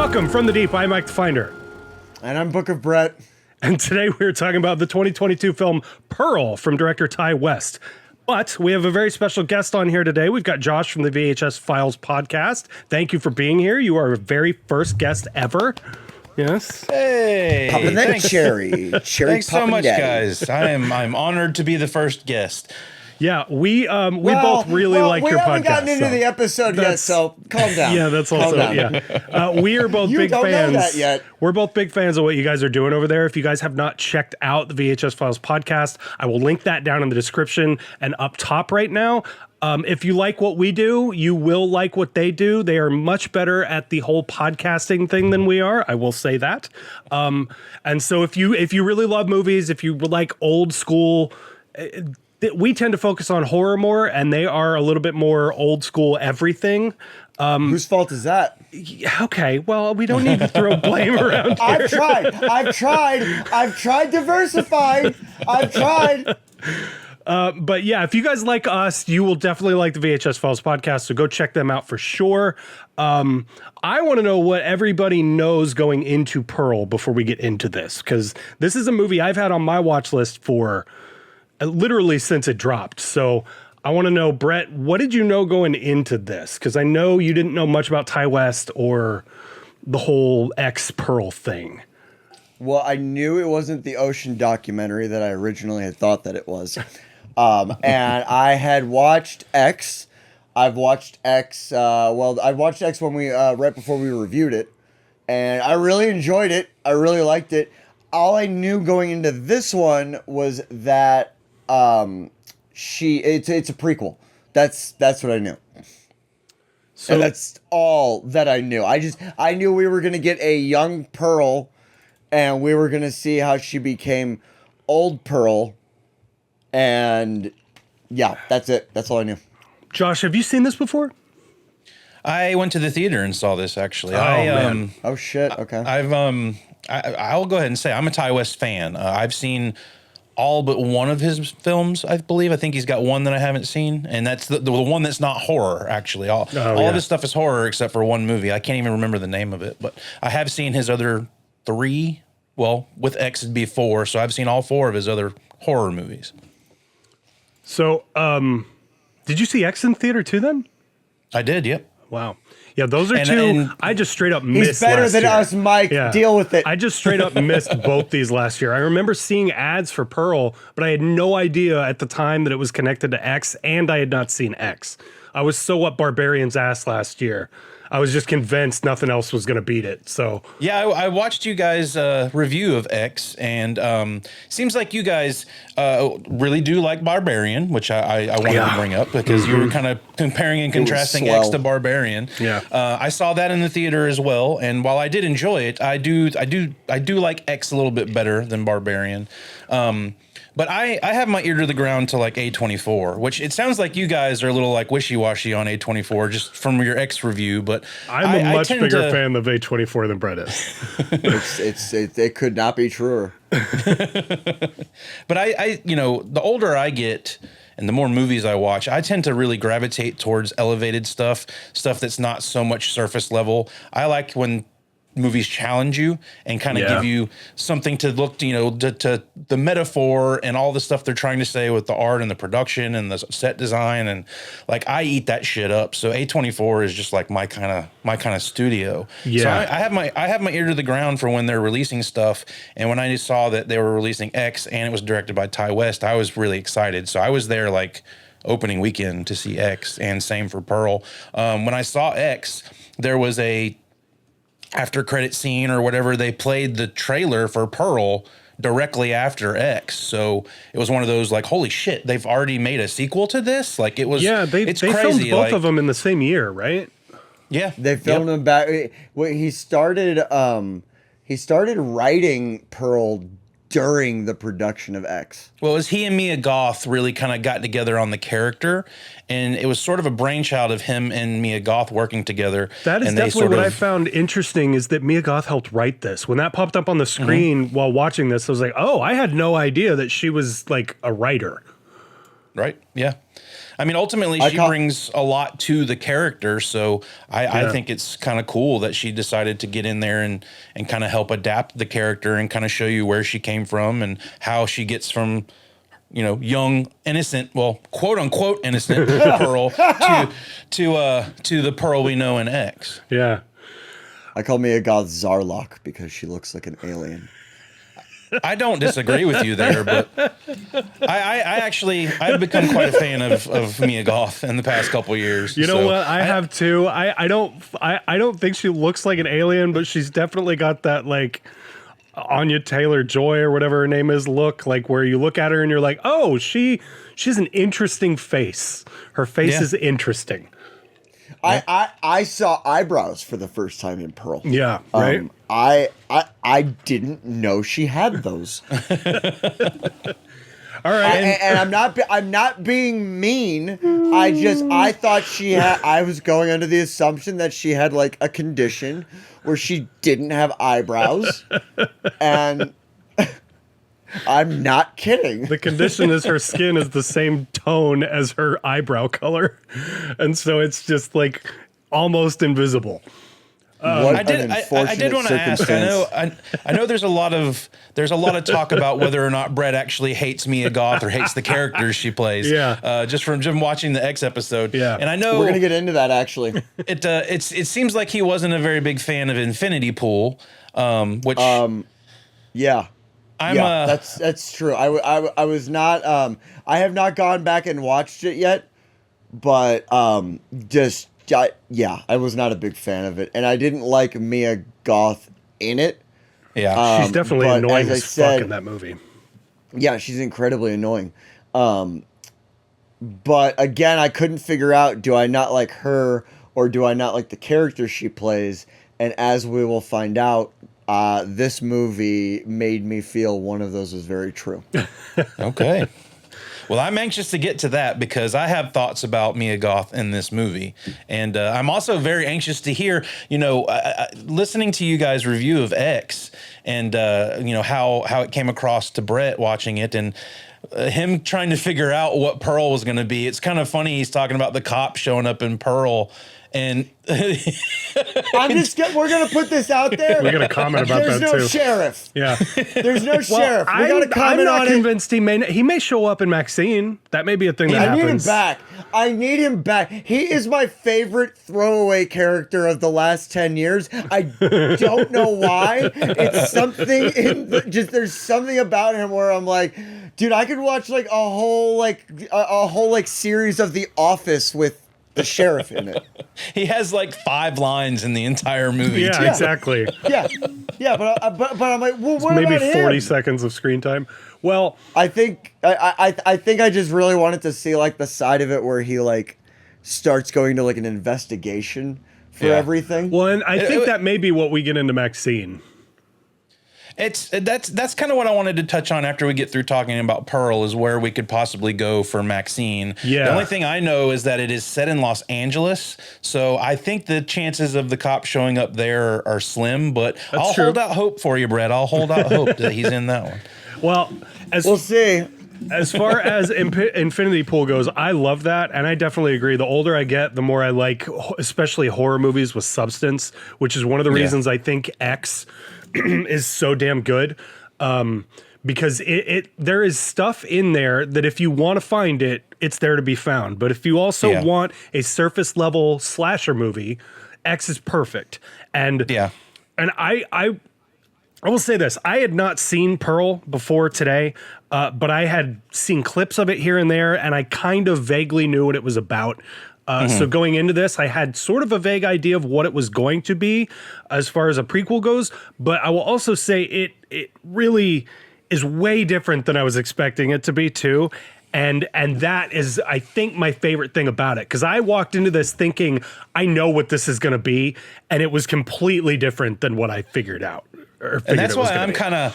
Welcome from the deep. I'm Mike the Finder. And I'm Book of Brett. And today we're talking about the 2022 film Pearl from director Ty West. But we have a very special guest on here today. We've got Josh from the VHS Files podcast. Thank you for being here. You are our very first guest ever. Yes. Hey. Popping that cherry. Thanks so much, guys. I'm honored to be the first guest. Yeah, we both really like your podcast. We haven't gotten into the episode yet, so calm down. Yeah, that's also, yeah. We are both big don't fans. know that yet. We're both big fans of what you guys are doing over there. If you guys have not checked out the VHS Files podcast, I will link that down in the description and up top right now. If you like what we do, you will like what they do. They are much better at the whole podcasting thing than we are. I will say that. And so if you really love movies, if you like old school, we tend to focus on horror more, and they are a little bit more old school everything. Whose fault is that? Okay, well, we don't need to throw blame around here. I've tried diversifying. I've tried. But yeah, if you guys like us, you will definitely like the VHS Files podcast, so go check them out for sure. I want to know what everybody knows going into Pearl before we get into this, because this is a movie I've had on my watch list for literally since it dropped. So I want to know, Brett, what did you know going into this? Because I know you didn't know much about Ty West or the whole Pearl thing. Well, I knew it wasn't the ocean documentary that I originally had thought that it was. And I had watched X. I've watched X. I watched X when we right before we reviewed it, and I really enjoyed it. I really liked it. All I knew going into this one was that it's a prequel. That's what I knew. So and that's all that I knew. I knew we were gonna get a young Pearl, and we were gonna see how she became old Pearl. And yeah, that's it. That's all I knew. Josh, have you seen this before? I went to the theater and saw this, actually. Man. Oh shit. Okay. I'll go ahead and say I'm a Ty West fan. I've seen all but one of his films, I believe. I think he's got one that I haven't seen, and that's the one that's not horror, actually. All of his stuff is horror except for one movie. I can't even remember the name of it, but I have seen his other three. Well, with X it'd be four, so I've seen all four of his other horror movies. So, did you see X in theater too then? I did, yep. Wow. Yeah, those are two I just straight up missed. He's better than us, Mike. Yeah. Deal with it. I just straight up missed both these last year. I remember seeing ads for Pearl, but I had no idea at the time that it was connected to X, and I had not seen X. I was so up Barbarian's ass last year. I was just convinced nothing else was going to beat it. So yeah, I watched you guys' review of X, and seems like you guys really do like Barbarian, which I wanted to bring up because you were kind of comparing and contrasting X to Barbarian. Yeah, I saw that in the theater as well, and while I did enjoy it, I do like X a little bit better than Barbarian. But I have my ear to the ground to like A24, which it sounds like you guys are a little like wishy-washy on A24 just from your X review. But I'm a much bigger fan of A24 than Brett is. It could not be truer. But I the older I get and the more movies I watch, I tend to really gravitate towards elevated stuff that's not so much surface level. I like when movies challenge you and kind of give you something to look, to the metaphor and all the stuff they're trying to say with the art and the production and the set design, and like I eat that shit up. So A24 is just like my kind of studio. Yeah. So I have my ear to the ground for when they're releasing stuff, and when I just saw that they were releasing X and it was directed by Ty West, I was really excited. So I was there like opening weekend to see X, and same for Pearl. When I saw X, there was a after credit scene or whatever, they played the trailer for Pearl directly after X. So it was one of those like, holy shit, they've already made a sequel to this. Like it was, they crazy. Filmed both of them in the same year, right? Yeah. They filmed them back. He started writing Pearl during the production of X. Well, it was he and Mia Goth really kind of got together on the character, and it was sort of a brainchild of him and Mia Goth working together. That is definitely what I found interesting, is that Mia Goth helped write this. When that popped up on the screen while watching this, I was like, oh, I had no idea that she was like a writer. Right. Yeah. I mean, ultimately, she brings a lot to the character. So I think it's kind of cool that she decided to get in there and kind of help adapt the character and kind of show you where she came from and how she gets from, young, innocent, well, quote unquote, innocent Pearl to the Pearl we know in X. Yeah. I call Mia Goth Zarlok because she looks like an alien. I don't disagree with you there, but I've become quite a fan of Mia Goth in the past couple years. You know what? I have too. I don't think she looks like an alien, but she's definitely got that like Anya Taylor-Joy or whatever her name is look, like where you look at her and you're like, oh, she's an interesting face. Her face is interesting. I saw eyebrows for the first time in Pearl. Yeah, right. I didn't know she had those. All right, and I'm not being mean. I thought she had. I was going under the assumption that she had like a condition where she didn't have eyebrows, and I'm not kidding. the condition is her skin is the same tone as her eyebrow color, and so it's just like almost invisible. I did want to ask. I know. There's a lot of talk about whether or not Brett actually hates Mia Goth or hates the characters she plays. Yeah. Just from watching the X episode. Yeah. And I know we're gonna get into that actually. It seems like he wasn't a very big fan of Infinity Pool, which yeah. That's true. I was not. I have not gone back and watched it yet, but I was not a big fan of it, and I didn't like Mia Goth in it. Yeah, she's definitely annoying as fuck in that movie. Yeah, she's incredibly annoying. But again, I couldn't figure out, do I not like her or do I not like the character she plays? And as we will find out, this movie made me feel one of those was very true. Okay. Well, I'm anxious to get to that because I have thoughts about Mia Goth in this movie. And I'm also very anxious to hear, listening to you guys' review of X and, how it came across to Brett watching it and him trying to figure out what Pearl was going to be. It's kind of funny. He's talking about the cop showing up in Pearl. And we're gonna put this out there. We're gonna comment about that too. There's no sheriff. Yeah, there's no sheriff. We gotta comment I'm not on convinced he may show up in Maxine. That may be a thing that happens. I need him back. I need him back. He is my favorite throwaway character of the last 10 years. I don't know why. It's something there's something about him where I'm like, dude, I could watch like a whole series of The Office with the sheriff in it. He has like 5 lines in the entire movie. Yeah, exactly. Yeah, but I'm like, well, what maybe about 40 him? seconds of screen time. Well, I think I just really wanted to see like the side of it where he like starts going to like an investigation for everything. Well, and I think that may be what we get into Maxine. That's kind of what I wanted to touch on after we get through talking about Pearl is where we could possibly go for Maxine. Yeah. The only thing I know is that it is set in Los Angeles, so I think the chances of the cop showing up there are slim, but I'll hold out hope for you, Brett. I'll hold out hope that he's in that one. Well, we'll see. As far as Infinity Pool goes, I love that, and I definitely agree. The older I get, the more I like, especially horror movies with substance, which is one of the reasons I think X is so damn good, because there is stuff in there that if you want to find it, it's there to be found. But if you also want a surface level slasher movie, X is perfect. And I will say this: I had not seen Pearl before today, but I had seen clips of it here and there, and I kind of vaguely knew what it was about. So going into this, I had sort of a vague idea of what it was going to be as far as a prequel goes, but I will also say it really is way different than I was expecting it to be too. And that is, I think, my favorite thing about it, because I walked into this thinking I know what this is going to be, and it was completely different than what I figured out. And that's why I'm kind of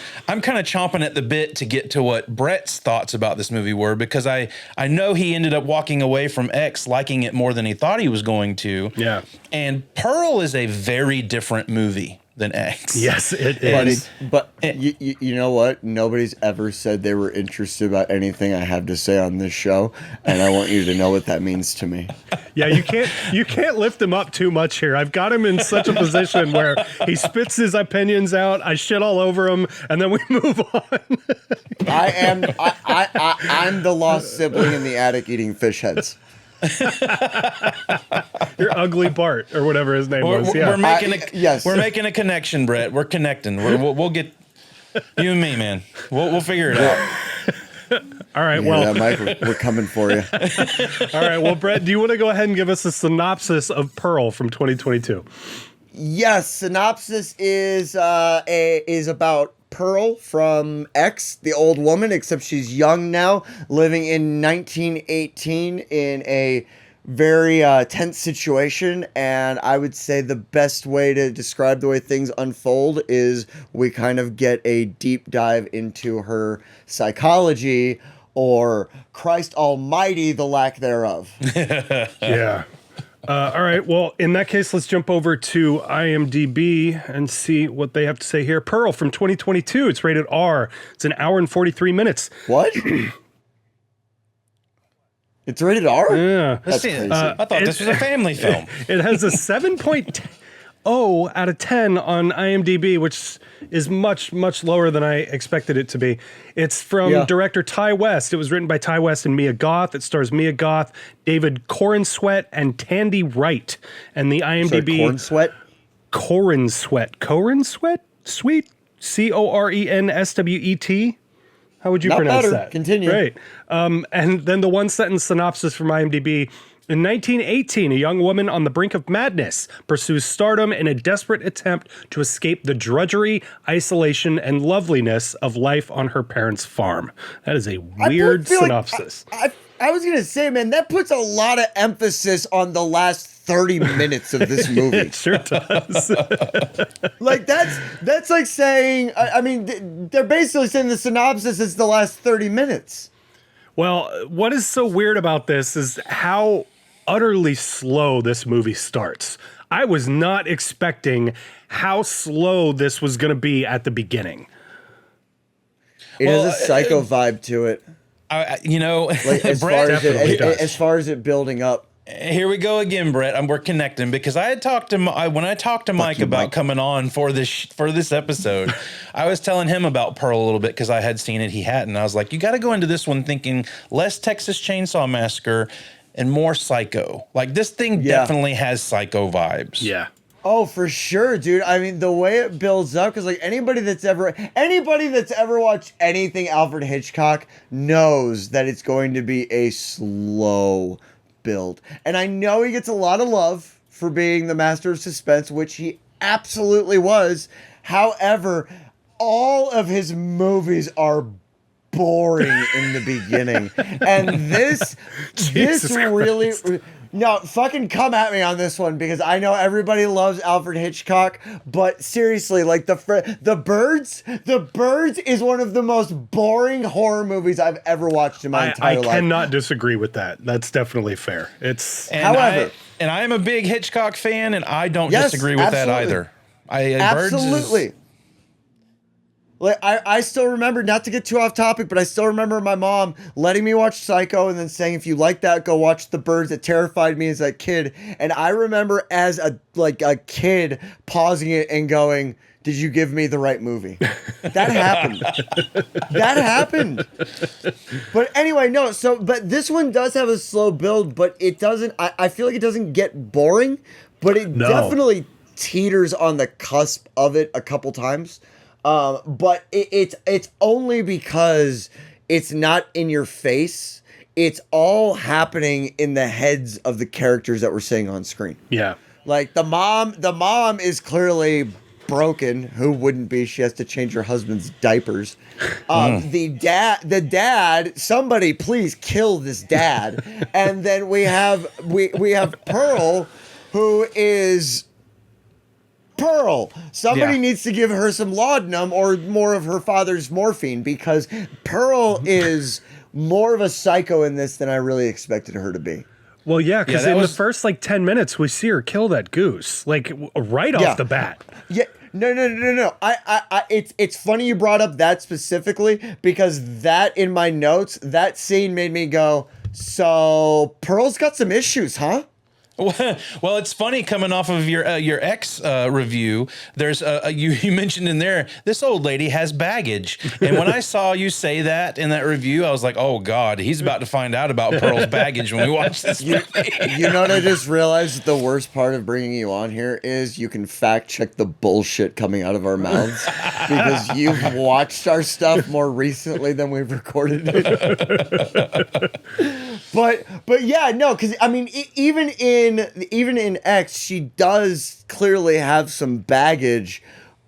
chomping at the bit to get to what Brett's thoughts about this movie were, because I know he ended up walking away from X liking it more than he thought he was going to. Yeah. And Pearl is a very different movie than X. Yes, it Buddy, is. but you know what? Nobody's ever said they were interested about anything I have to say on this show, and I want you to know what that means to me. Yeah, you can't lift him up too much here. I've got him in such a position where he spits his opinions out, I shit all over him, and then we move on. I'm the lost sibling in the attic eating fish heads. You're ugly Bart or whatever his name was. Yeah. We're making a connection, Brett. We're connecting. We'll get you and me, man. We'll figure it out. All right. Well, Mike, we're coming for you. All right. Well, Brett, do you want to go ahead and give us a synopsis of Pearl from 2022? Yes, synopsis is about Pearl from X, the old woman, except she's young now, living in 1918 in a very tense situation. And I would say the best way to describe the way things unfold is we kind of get a deep dive into her psychology, or Christ Almighty, the lack thereof. Yeah. All right. Well, in that case, let's jump over to IMDb and see what they have to say here. Pearl from 2022. It's rated R. It's an hour and 43 minutes. What? It's rated R? Yeah. That's crazy. I thought this was a family film. It has a 7.0 out of 10 on IMDb, which is much, much lower than I expected it to be. It's from director Ty West. It was written by Ty West and Mia Goth. It stars Mia Goth, David Corenswet, and Tandy Wright. And the IMDb... Corenswet? Corenswet? Sweet? Corenswet? How would you pronounce that? Continue. Right. And then the one-sentence synopsis from IMDb. In 1918, a young woman on the brink of madness pursues stardom in a desperate attempt to escape the drudgery, isolation, and loveliness of life on her parents' farm. That is a weird synopsis. I was going to say, man, that puts a lot of emphasis on the last 30 minutes of this movie. It sure does. Like, that's like saying, I mean, they're basically saying the synopsis is the last 30 minutes. Well, what is so weird about this is how utterly slow this movie starts. I was not expecting how slow this was going to be at the beginning. It has a psycho vibe to it. Like, as far as it building up. Here we go again, Brett. We're connecting because I had talked to when I talked to Mike about coming on for this episode. I was telling him about Pearl a little bit because I had seen it, he hadn't. I was like, you got to go into this one thinking less Texas Chainsaw Massacre and more Psycho. Like, this thing definitely has Psycho vibes. Yeah. Oh, for sure, dude. I mean, the way it builds up, because like anybody that's ever watched anything Alfred Hitchcock knows that it's going to be a slow build. And I know he gets a lot of love for being the master of suspense, which he absolutely was. However, all of his movies are boring in the beginning. And this really... No, fucking come at me on this one, because I know everybody loves Alfred Hitchcock, but seriously, like the Birds is one of the most boring horror movies I've ever watched in my entire life. I cannot disagree with that. That's definitely fair. I am a big Hitchcock fan, and I don't disagree with that either. Absolutely. Like I still remember, not to get too off topic, but I still remember my mom letting me watch Psycho and then saying, if you like that, go watch The Birds. It terrified me as a kid. And I remember as a kid pausing it and going, did you give me the right movie? That happened. That happened. But anyway, no. But this one does have a slow build, but it doesn't, I feel like it doesn't get boring, but it definitely teeters on the cusp of it a couple times. But it's only because it's not in your face. It's all happening in the heads of the characters that we're seeing on screen. Yeah. Like the mom is clearly broken. Who wouldn't be? She has to change her husband's diapers. The dad, somebody please kill this dad. And then we have Pearl, who is Pearl. Somebody needs to give her some laudanum or more of her father's morphine, because Pearl is more of a psycho in this than I really expected her to be. Well, yeah, because in the first 10 minutes, we see her kill that goose, right off the bat. Yeah, No. It's funny you brought up that specifically because that in my notes, that scene made me go, so Pearl's got some issues, huh? Well, it's funny coming off of your X review. There's you mentioned in there this old lady has baggage, and when I saw you say that in that review, I was like, oh God, he's about to find out about Pearl's baggage when we watch this movie. You know what I just realized? The worst part of bringing you on here is you can fact check the bullshit coming out of our mouths because you've watched our stuff more recently than we've recorded it. But yeah, no, because I mean, even in X, she does clearly have some baggage,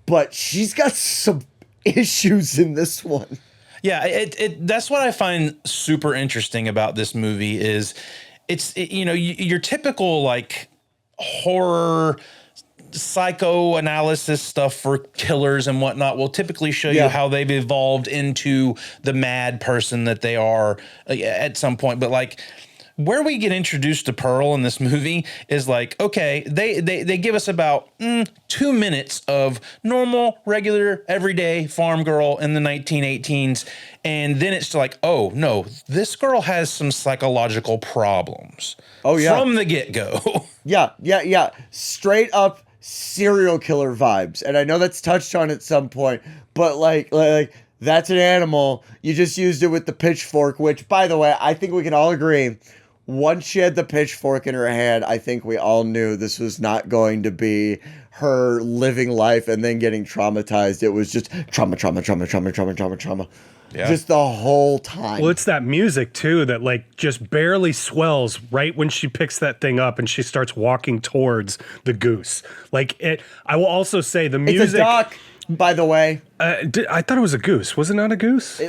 but she's got some issues in this one. Yeah, that's what I find super interesting about this movie is your typical like horror psychoanalysis stuff for killers and whatnot will typically show you how they've evolved into the mad person that they are at some point. But like where we get introduced to Pearl in this movie is like, okay, they give us about 2 minutes of normal, regular, everyday farm girl in the 1918s. And then it's like, oh no, this girl has some psychological problems. Oh yeah. From the get-go. Yeah. Straight up serial killer vibes. And I know that's touched on at some point, but like that's an animal. You just used it with the pitchfork, which by the way, I think we can all agree, once she had the pitchfork in her hand, I think we all knew this was not going to be her living life and then getting traumatized. It was just trauma. Yeah. Just the whole time. Well, it's that music too that like just barely swells right when she picks that thing up and she starts walking towards the goose. Like it. I will also say the music. It's a duck, by the way. I thought it was a goose. Was it not a goose?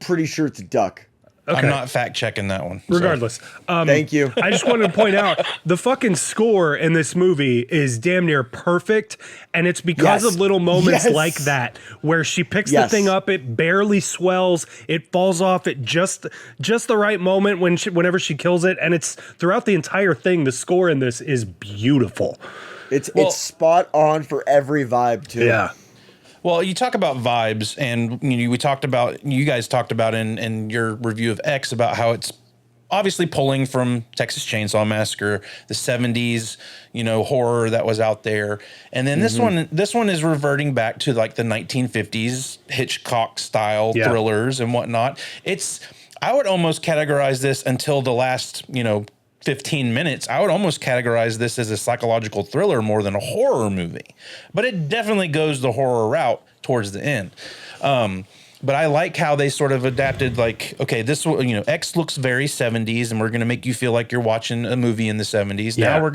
Pretty sure it's a duck. Okay. I'm not fact checking that one. Regardless. Thank you. I just wanted to point out the fucking score in this movie is damn near perfect. And it's because of little moments like that where she picks the thing up, it barely swells, it falls off at just the right moment whenever she kills it. And it's throughout the entire thing. The score in this is beautiful. It's spot on for every vibe too. Yeah. Well, you talk about vibes, and you guys talked about in your review of X about how it's obviously pulling from Texas Chainsaw Massacre, the 70s, horror that was out there. And then this one is reverting back to like the 1950s Hitchcock style thrillers and whatnot. I would almost categorize this until the last, 15 minutes, I would almost categorize this as a psychological thriller more than a horror movie, but it definitely goes the horror route towards the end. But I like how they sort of adapted, like, okay, this, X looks very 70s, and we're going to make you feel like you're watching a movie in the 70s. Yeah. Now we're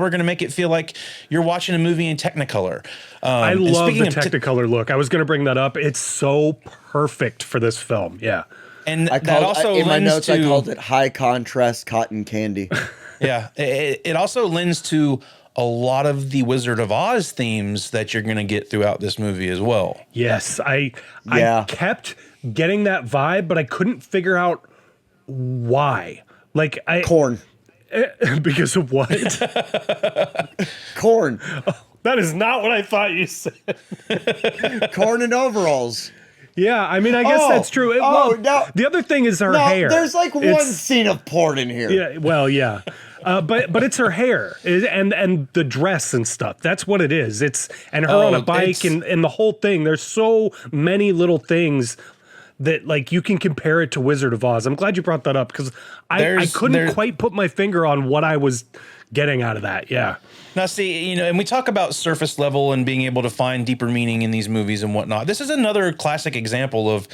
going to make it feel like you're watching a movie in Technicolor. I love the Technicolor look. I was going to bring that up. It's so perfect for this film. Yeah. And that also in my notes, I called it high contrast cotton candy. Yeah, it also lends to a lot of the Wizard of Oz themes that you're going to get throughout this movie as well. Yes, I kept getting that vibe, but I couldn't figure out why. Like corn. Because of what? Corn. Oh, that is not what I thought you said. Corn and overalls. Yeah, I mean, I guess that's true. The other thing is her hair. There's like one scene of porn in here. Yeah, well, yeah. But it's her hair and the dress and stuff. That's what it is. And her on a bike and the whole thing. There's so many little things that like you can compare it to Wizard of Oz. I'm glad you brought that up because I couldn't quite put my finger on what I was getting out of that. Yeah. Now, see, and we talk about surface level and being able to find deeper meaning in these movies and whatnot. This is another classic example of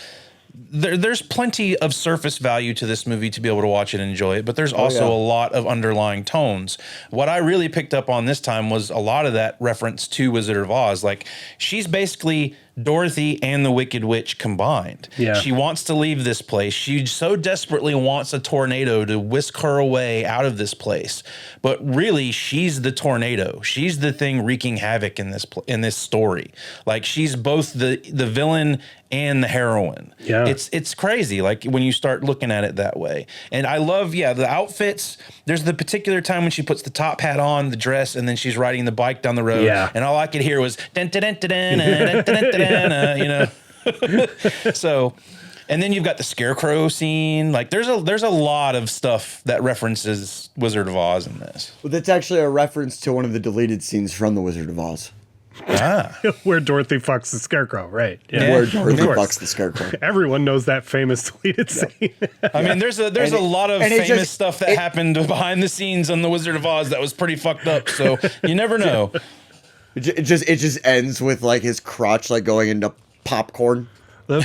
there's plenty of surface value to this movie to be able to watch it and enjoy it, but there's also a lot of underlying tones. What I really picked up on this time was a lot of that reference to Wizard of Oz. Like, she's basically Dorothy and the Wicked Witch combined. Yeah. She wants to leave this place. She so desperately wants a tornado to whisk her away out of this place. But really, she's the tornado. She's the thing wreaking havoc in this story. Like, she's both the villain and the heroine. Yeah. It's crazy, like, when you start looking at it that way. And I love, the outfits. There's the particular time when she puts the top hat on, the dress, and then she's riding the bike down the road. Yeah. And all I could hear was dun, dun, dun, dun, dun, dun, dun, dun, dun, dun, you know. So, and then you've got the Scarecrow scene. Like, there's a lot of stuff that references Wizard of Oz in this. Well, that's actually a reference to one of the deleted scenes from The Wizard of Oz. Ah. Where Dorothy fucks the Scarecrow, right? Yeah. Where Dorothy Of course. fucks the Scarecrow. Everyone knows that famous deleted scene. I mean, there's a lot of and it famous just- stuff that happened behind the scenes on The Wizard of Oz that was pretty fucked up. So you never know. It just ends with like his crotch like going into popcorn. Dude,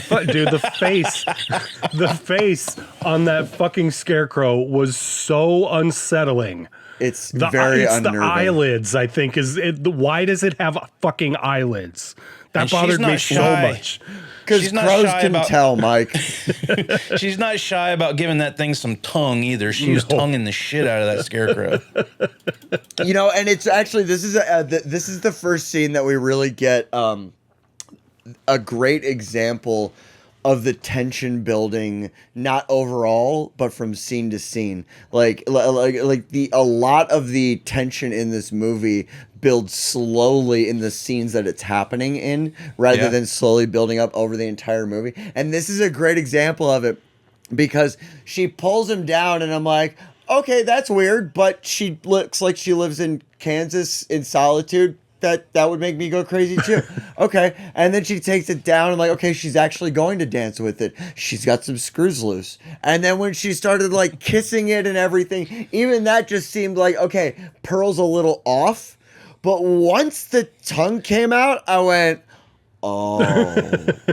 the face on that fucking Scarecrow was so unsettling. It's The unnerving. eyelids, I think, why does it have fucking eyelids? That And she's bothered me not so shy. much. Because She's not crows shy can about- tell, Mike. She's not shy about giving that thing some tongue either. She was tonguing the shit out of that Scarecrow. You know, and it's actually this is the first scene that we really get a great example of the tension building, not overall, but from scene to scene. Like a lot of the tension in this movie builds slowly in the scenes that it's happening in, rather than slowly building up over the entire movie. And this is a great example of it, because she pulls him down, and I'm like, okay, that's weird, but she looks like she lives in Kansas in solitude. That would make me go crazy too. Okay. And then she takes it down and like, okay, she's actually going to dance with it. She's got some screws loose. And then when she started like kissing it and everything, even that just seemed like, okay, Pearl's a little off. But once the tongue came out, I went, oh.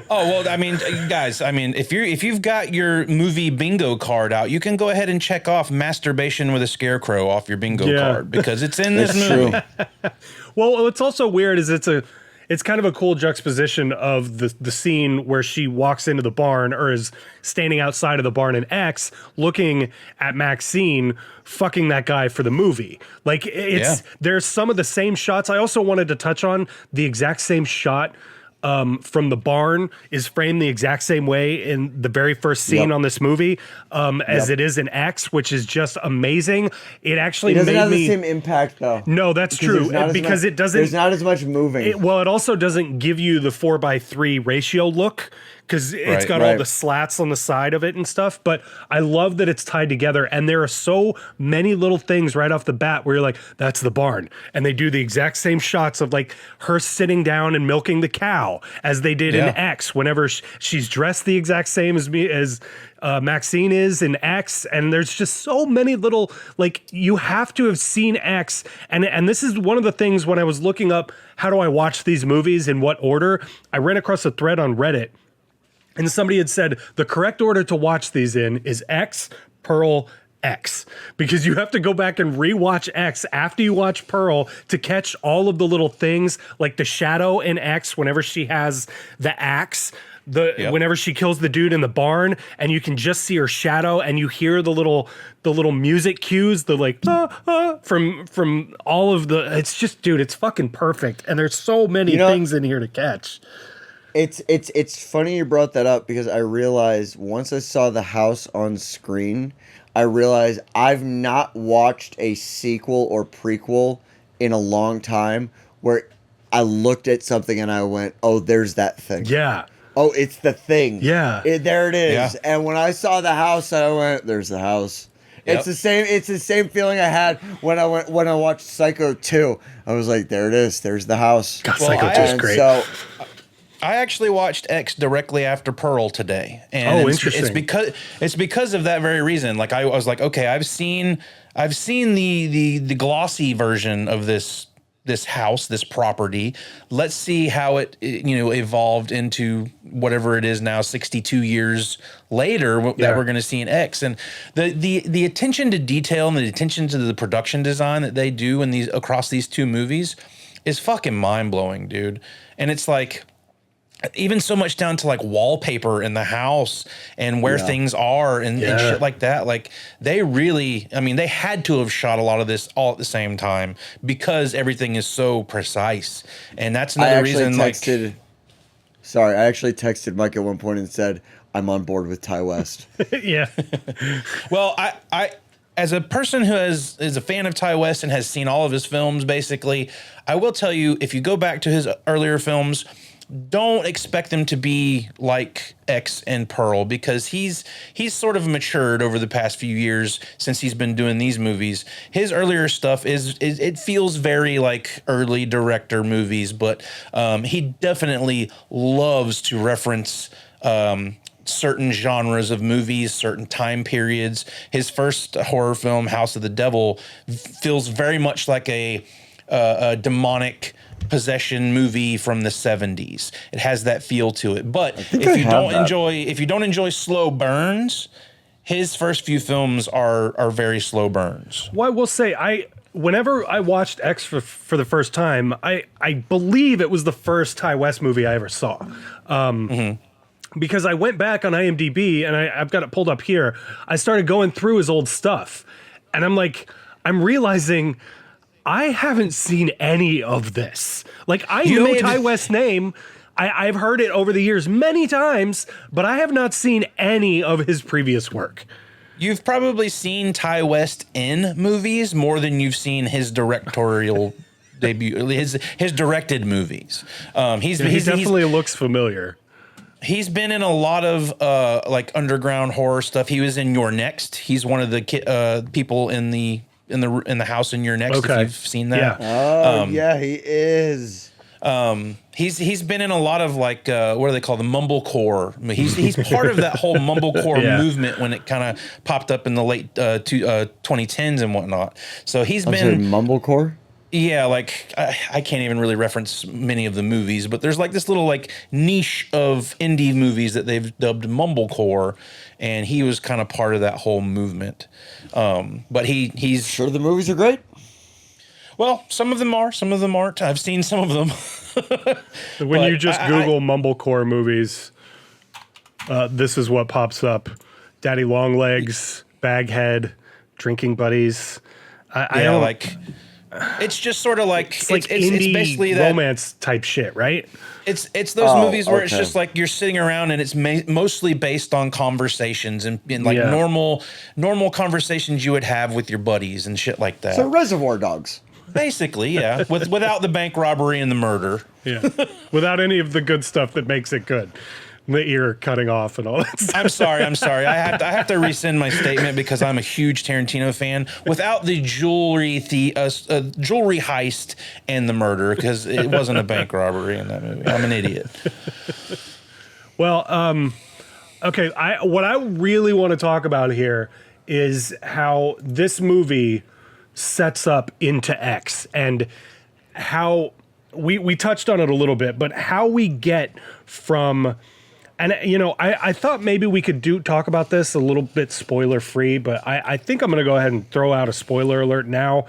Oh, well, I mean, guys, if you've got your movie bingo card out, you can go ahead and check off masturbation with a Scarecrow off your bingo card, because it's in this That's movie. true. Well, what's also weird is it's kind of a cool juxtaposition of the scene where she walks into the barn, or is standing outside of the barn in X, looking at Maxine fucking that guy for the movie. Like, there's some of the same shots. I also wanted to touch on the exact same shot from the barn is framed the exact same way in the very first scene on this movie as it is in X, which is just amazing. It actually It doesn't made have me... the same impact though. No, that's true, because it doesn't... There's not as much moving. It also doesn't give you the 4:3 ratio look, because it's got all the slats on the side of it and stuff. But I love that it's tied together, and there are so many little things right off the bat where you're like, that's the barn. And they do the exact same shots of like her sitting down and milking the cow as they did in X, whenever she's dressed the exact same as Maxine is in X. And there's just so many little, like, you have to have seen X. And this is one of the things when I was looking up, how do I watch these movies, in what order? I ran across a thread on Reddit, and somebody had said the correct order to watch these in is X, Pearl, X, because you have to go back and rewatch X after you watch Pearl to catch all of the little things, like the shadow in X whenever she has the axe, whenever she kills the dude in the barn, and you can just see her shadow, and you hear the little music cues, the like from all of the. It's just, dude, it's fucking perfect, and there's so many things in here to catch. It's funny you brought that up, because I realized once I saw the house on screen, I realized I've not watched a sequel or prequel in a long time where I looked at something and I went, oh, there's that thing. Yeah. Oh, it's the thing. Yeah. There it is. Yeah. And when I saw the house, I went, there's the house. It's the same. It's the same feeling I had when I watched Psycho 2. I was like, there it is. There's the house. God, Psycho 2 is great. So I actually watched X directly after Pearl today, and interesting. It's because of that very reason. Like, I was like, okay, I've seen the glossy version of this house, this property. Let's see how it evolved into whatever it is now, 62 years later, that we're going to see in X. And the attention to detail and the attention to the production design that they do across these two movies is fucking mind blowing, dude. And it's like, even so much down to like wallpaper in the house and where things are and shit like that. Like they really, I mean, they had to have shot a lot of this all at the same time because everything is so precise. And that's another reason. Sorry, I actually texted Mike at one point and said, I'm on board with Ty West. Yeah. Well, I as a person who is a fan of Ty West and has seen all of his films, basically, I will tell you, if you go back to his earlier films, don't expect them to be like X and Pearl, because he's sort of matured over the past few years since he's been doing these movies. His earlier stuff is it feels very like early director movies, but he definitely loves to reference certain genres of movies, certain time periods. His first horror film, House of the Devil, feels very much like a demonic possession movie from the 70s. It has that feel to it. But if you don't enjoy slow burns, his first few films are very slow burns. Well, I will say, whenever I watched X for the first time, I believe it was the first Ty West movie I ever saw. Because I went back on IMDb, and I've got it pulled up here. I started going through his old stuff, and I'm realizing I haven't seen any of this. Like, I know Ty West's name. I've heard it over the years many times, but I have not seen any of his previous work. You've probably seen Ty West in movies more than you've seen his directorial debut, his directed movies. He definitely looks familiar. He's been in a lot of like underground horror stuff. He was in Your Next. He's one of the people in the house in Your Next. Okay. If you've seen that. Yeah. Yeah, he is. He's been in a lot of like what do they call the mumblecore? He's part of that whole mumblecore movement when it kind of popped up in the late 2010s and whatnot. So he's been mumblecore. Yeah, like I can't even really reference many of the movies, but there's like this little like niche of indie movies that they've dubbed mumblecore, and he was kind of part of that whole movement. But he's sure the movies are great. Well, some of them are, some of them aren't. I've seen some of them. When you just Google mumblecore movies, this is what pops up: Daddy Longlegs, Baghead, Drinking Buddies. I don't like. It's just sort of like it's basically that romance type shit, right? It's those movies where it's just like you're sitting around and it's mostly based on conversations and like normal conversations you would have with your buddies and shit like that. So Reservoir Dogs. Basically, yeah, without the bank robbery and the murder. Yeah, without any of the good stuff that makes it good. The ear cutting off and all that stuff. I'm sorry. I have to rescind my statement because I'm a huge Tarantino fan. Without the jewelry heist and the murder, because it wasn't a bank robbery in that movie. I'm an idiot. Well, okay. What I really want to talk about here is how this movie sets up into X and how we touched on it a little bit, but how we get from. And, you know, I thought maybe we could talk about this a little bit spoiler free, but I think I'm going to go ahead and throw out a spoiler alert now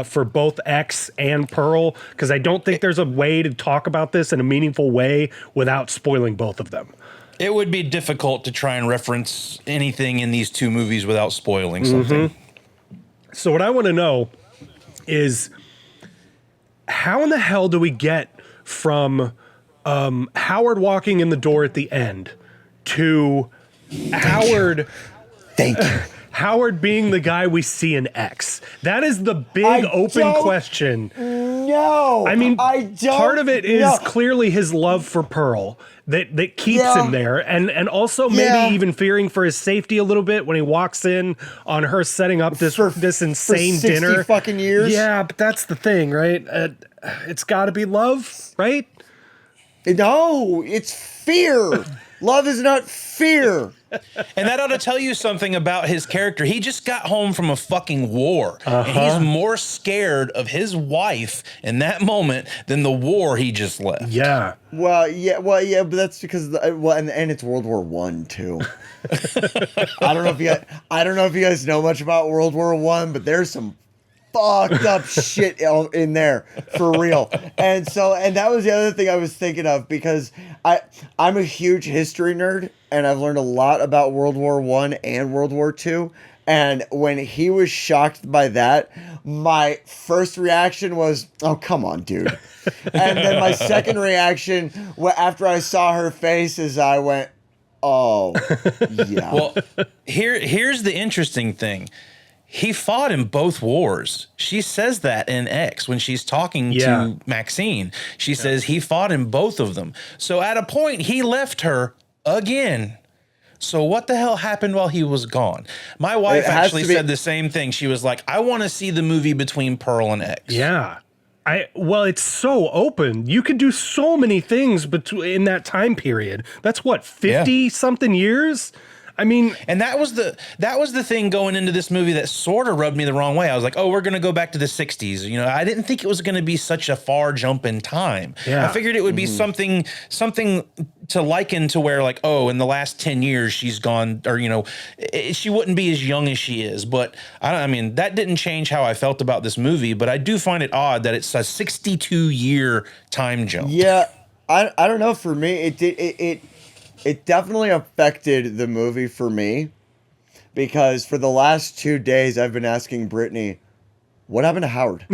for both X and Pearl, because I don't think there's a way to talk about this in a meaningful way without spoiling both of them. It would be difficult to try and reference anything in these two movies without spoiling something. So what I want to know is how in the hell do we get from Howard walking in the door at the end to Howard Howard being the guy we see in X? That is the big open question. No, I mean, part of it is no. clearly his love for Pearl that keeps him there, and also maybe even fearing for his safety a little bit when he walks in on her setting up this insane for 60 dinner. Fucking years. Yeah, but that's the thing, right? It's got to be love, right? No, it's fear. Love is not fear. And that ought to tell you something about his character. He just got home from a fucking war. And he's more scared of his wife in that moment than the war he just left. Yeah. Well, but that's because and it's World War I too. I don't know if you guys know much about World War I, but there's some fucked up shit in there for real. And that was the other thing I was thinking of, because I'm a huge history nerd and I've learned a lot about World War I and World War II. And when he was shocked by that, my first reaction was, oh, come on, dude. And then my second reaction, after I saw her face, is I went, oh, yeah. Well, here's the interesting thing. He fought in both wars. She says that in X when she's talking to Maxine. She says he fought in both of them. So at a point, he left her again. So what the hell happened while he was gone? My wife actually said the same thing. She was like, I want to see the movie between Pearl and X. Yeah. Well, it's so open. You could do so many things in that time period. That's what, 50 something years? I mean, and that was the thing going into this movie that sort of rubbed me the wrong way. I was like, oh, we're going to go back to the 60s. You know, I didn't think it was going to be such a far jump in time. Yeah. I figured it would be something to liken to where, like, oh, in the last 10 years she's gone, or, you know, she wouldn't be as young as she is. But I mean, that didn't change how I felt about this movie, but I do find it odd that it's a 62-year time jump. Yeah. I don't know. For me, it definitely affected the movie for me, because for the last 2 days I've been asking Brittany, what happened to Howard?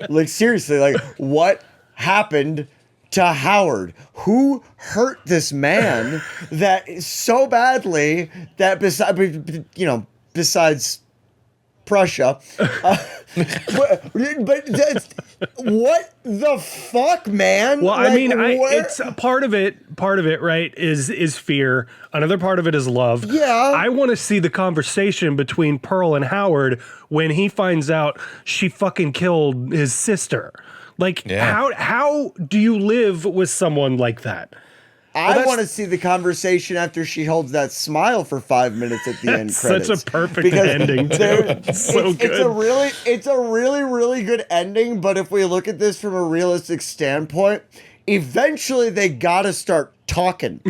Like, seriously, like, what happened to Howard? Who hurt this man that so badly that besides Prussia, but that's, what the fuck, man? well, like, I mean, it's part of it, right, is fear. Another part of it is love. Yeah. I want to see the conversation between Pearl and Howard when he finds out she fucking killed his sister. Like, how do you live with someone like that? I want to see the conversation after she holds that smile for 5 minutes at the end credits. Such a perfect ending, too. It's so good. It's a really, really good ending, but if we look at this from a realistic standpoint, eventually they gotta start talking.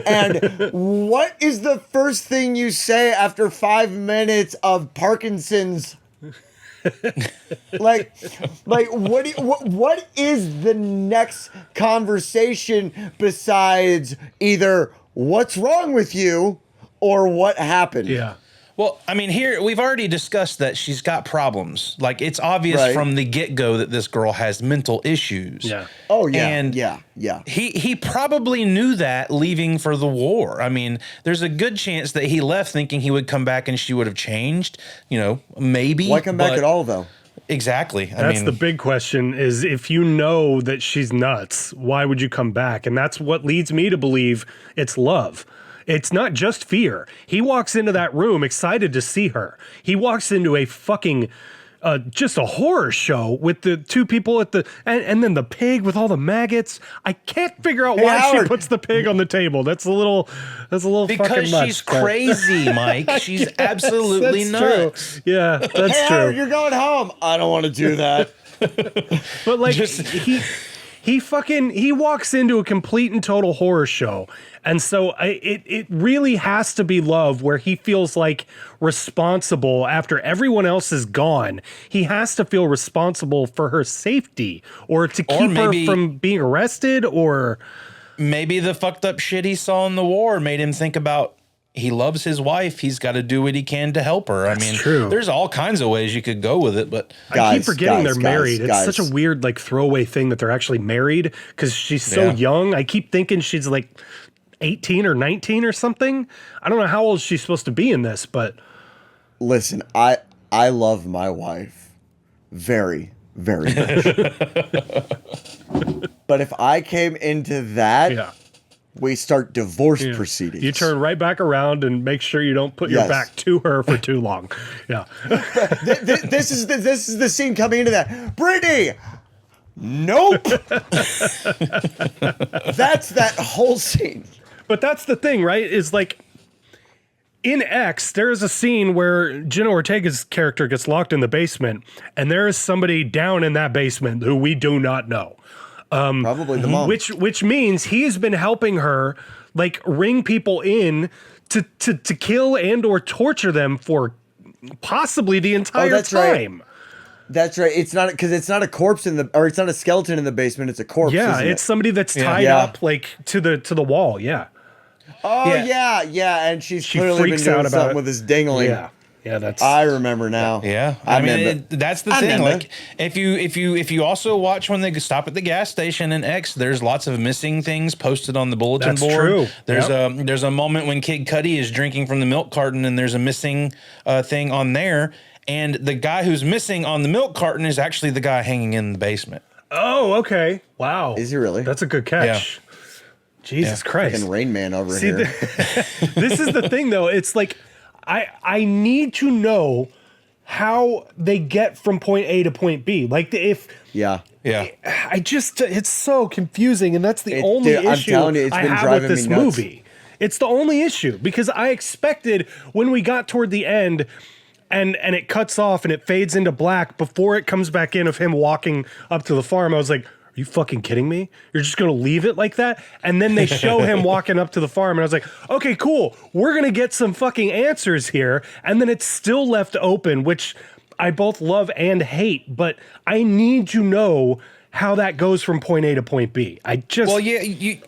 And what is the first thing you say after 5 minutes of Parkinson's? like what is the next conversation besides either what's wrong with you or what happened? Yeah. Well, I mean, here we've already discussed that she's got problems. Like, it's obvious from the get-go that this girl has mental issues. Yeah. Oh, yeah. And yeah. He probably knew that leaving for the war. I mean, there's a good chance that he left thinking he would come back and she would have changed. You know, maybe. Why come back at all, though? Exactly. That's the big question, is if you know that she's nuts, why would you come back? And that's what leads me to believe it's love. It's not just fear. He walks into that room excited to see her. He walks into a fucking, just a horror show with the two people at the, and then the pig with all the maggots. I can't figure out why Howard. she puts the pig on the table. That's a little fucking because nuts. she's crazy, Mike. She's absolutely that's nuts. True. Yeah, that's Hey, true. Howard, you're going home. I don't want to do that. But like he walks into a complete and total horror show. And so it really has to be love, where he feels like responsible after everyone else is gone. He has to feel responsible for her safety, or to keep her from being arrested, or maybe the fucked up shit he saw in the war made him think about, he loves his wife. He's got to do what he can to help her. That's true. There's all kinds of ways you could go with it, but I keep forgetting they're married. It's such a weird, like, throwaway thing that they're actually married, because she's so young. I keep thinking she's like 18 or 19 or something. I don't know how old she's supposed to be in this, but listen, I love my wife very, very much. But if I came into that, we start divorce proceedings. You turn right back around and make sure you don't put your back to her for too long. Yeah. This is the scene coming into that. Brittany! Nope. That's that whole scene. But that's the thing, right? Is like, in X, there is a scene where Jenna Ortega's character gets locked in the basement, and there is somebody down in that basement who we do not know. Probably the mom. Which means he has been helping her, like, ring people in to kill and or torture them for possibly the entire that's right. time. That's right. It's not because it's not a corpse or it's not a skeleton in the basement. It's a corpse. Yeah, isn't it's it? somebody that's tied Yeah. up like to the wall. Yeah. Oh Yeah. yeah, and she's She clearly been freaks doing out about something it. with his dingling. Yeah. Yeah, that's I remember now. Yeah, I mean remember. that's the I thing. remember. Like if you also watch when they stop at the gas station in X, there's lots of missing things posted on the bulletin That's board. true. There's a moment when Kid Cudi is drinking from the milk carton, and there's a missing thing on there, and the guy who's missing on the milk carton is actually the guy hanging in the basement. Oh, okay. Wow. Is he really? That's a good catch. Jesus Christ. Fucking Rain Man over See, here. this is the thing, though. It's like I need to know how they get from point A to point B. Like if yeah. I just it's so confusing, and that's the only dude, I'm issue telling you, it's I been have with driving this me nuts. movie. It's the only issue because I expected when we got toward the end. And it cuts off and it fades into black before it comes back in of him walking up to the farm. I was like, are you fucking kidding me? You're just going to leave it like that? And then they show him walking up to the farm. And I was like, okay, cool. We're going to get some fucking answers here. And then it's still left open, which I both love and hate. But I need to know how that goes from point A to point B. Well, yeah, you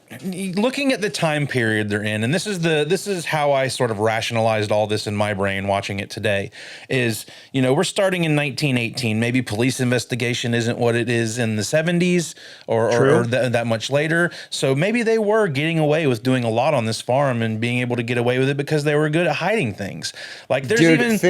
looking at the time period they're in, and this is how I sort of rationalized all this in my brain watching it today. Is we're starting in 1918. Maybe police investigation isn't what it is in the 70s or that much later. So maybe they were getting away with doing a lot on this farm and being able to get away with it because they were good at hiding things. Like there's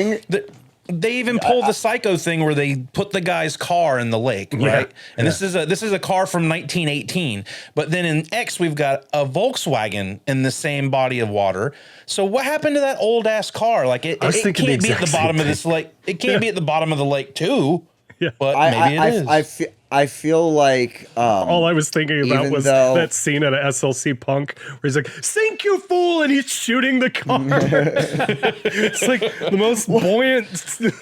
They even pulled the psycho thing where they put the guy's car in the lake, right? And this is a car from 1918. But then in X, we've got a Volkswagen in the same body of water. So what happened to that old ass car? Like it can't be at the bottom of this lake. It can't be at the bottom of the lake too. Yeah. But maybe it is. I feel like all I was thinking about was that scene at a SLC Punk where he's like, "Sink, you fool!" and he's shooting the car. It's like the most buoyant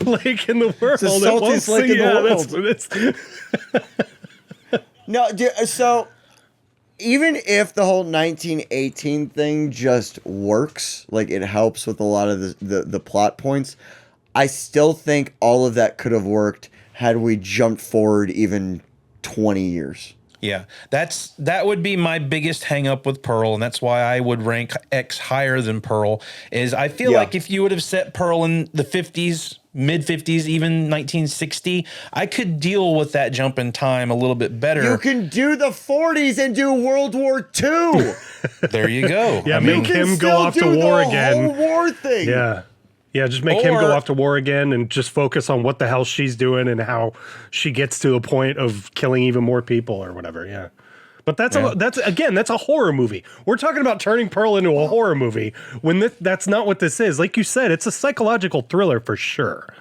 lake in the world. It's the saltiest lake in the world. No, dude, so even if the whole 1918 thing just works, like it helps with a lot of the plot points, I still think all of that could have worked had we jumped forward even 20 years. Yeah, that would be my biggest hang up with Pearl, and that's why I would rank X higher than Pearl. Is I feel like if you would have set Pearl in the 50s, mid 50s, even 1960, I could deal with that jump in time a little bit better. You can do the 40s and do World War II. There you go. Yeah, make him go off to war again. Whole war thing. Yeah, just make him go off to war again and just focus on what the hell she's doing and how she gets to the point of killing even more people or whatever. Yeah. But that's a horror movie. We're talking about turning Pearl into a horror movie when that's not what this is. Like you said, it's a psychological thriller for sure.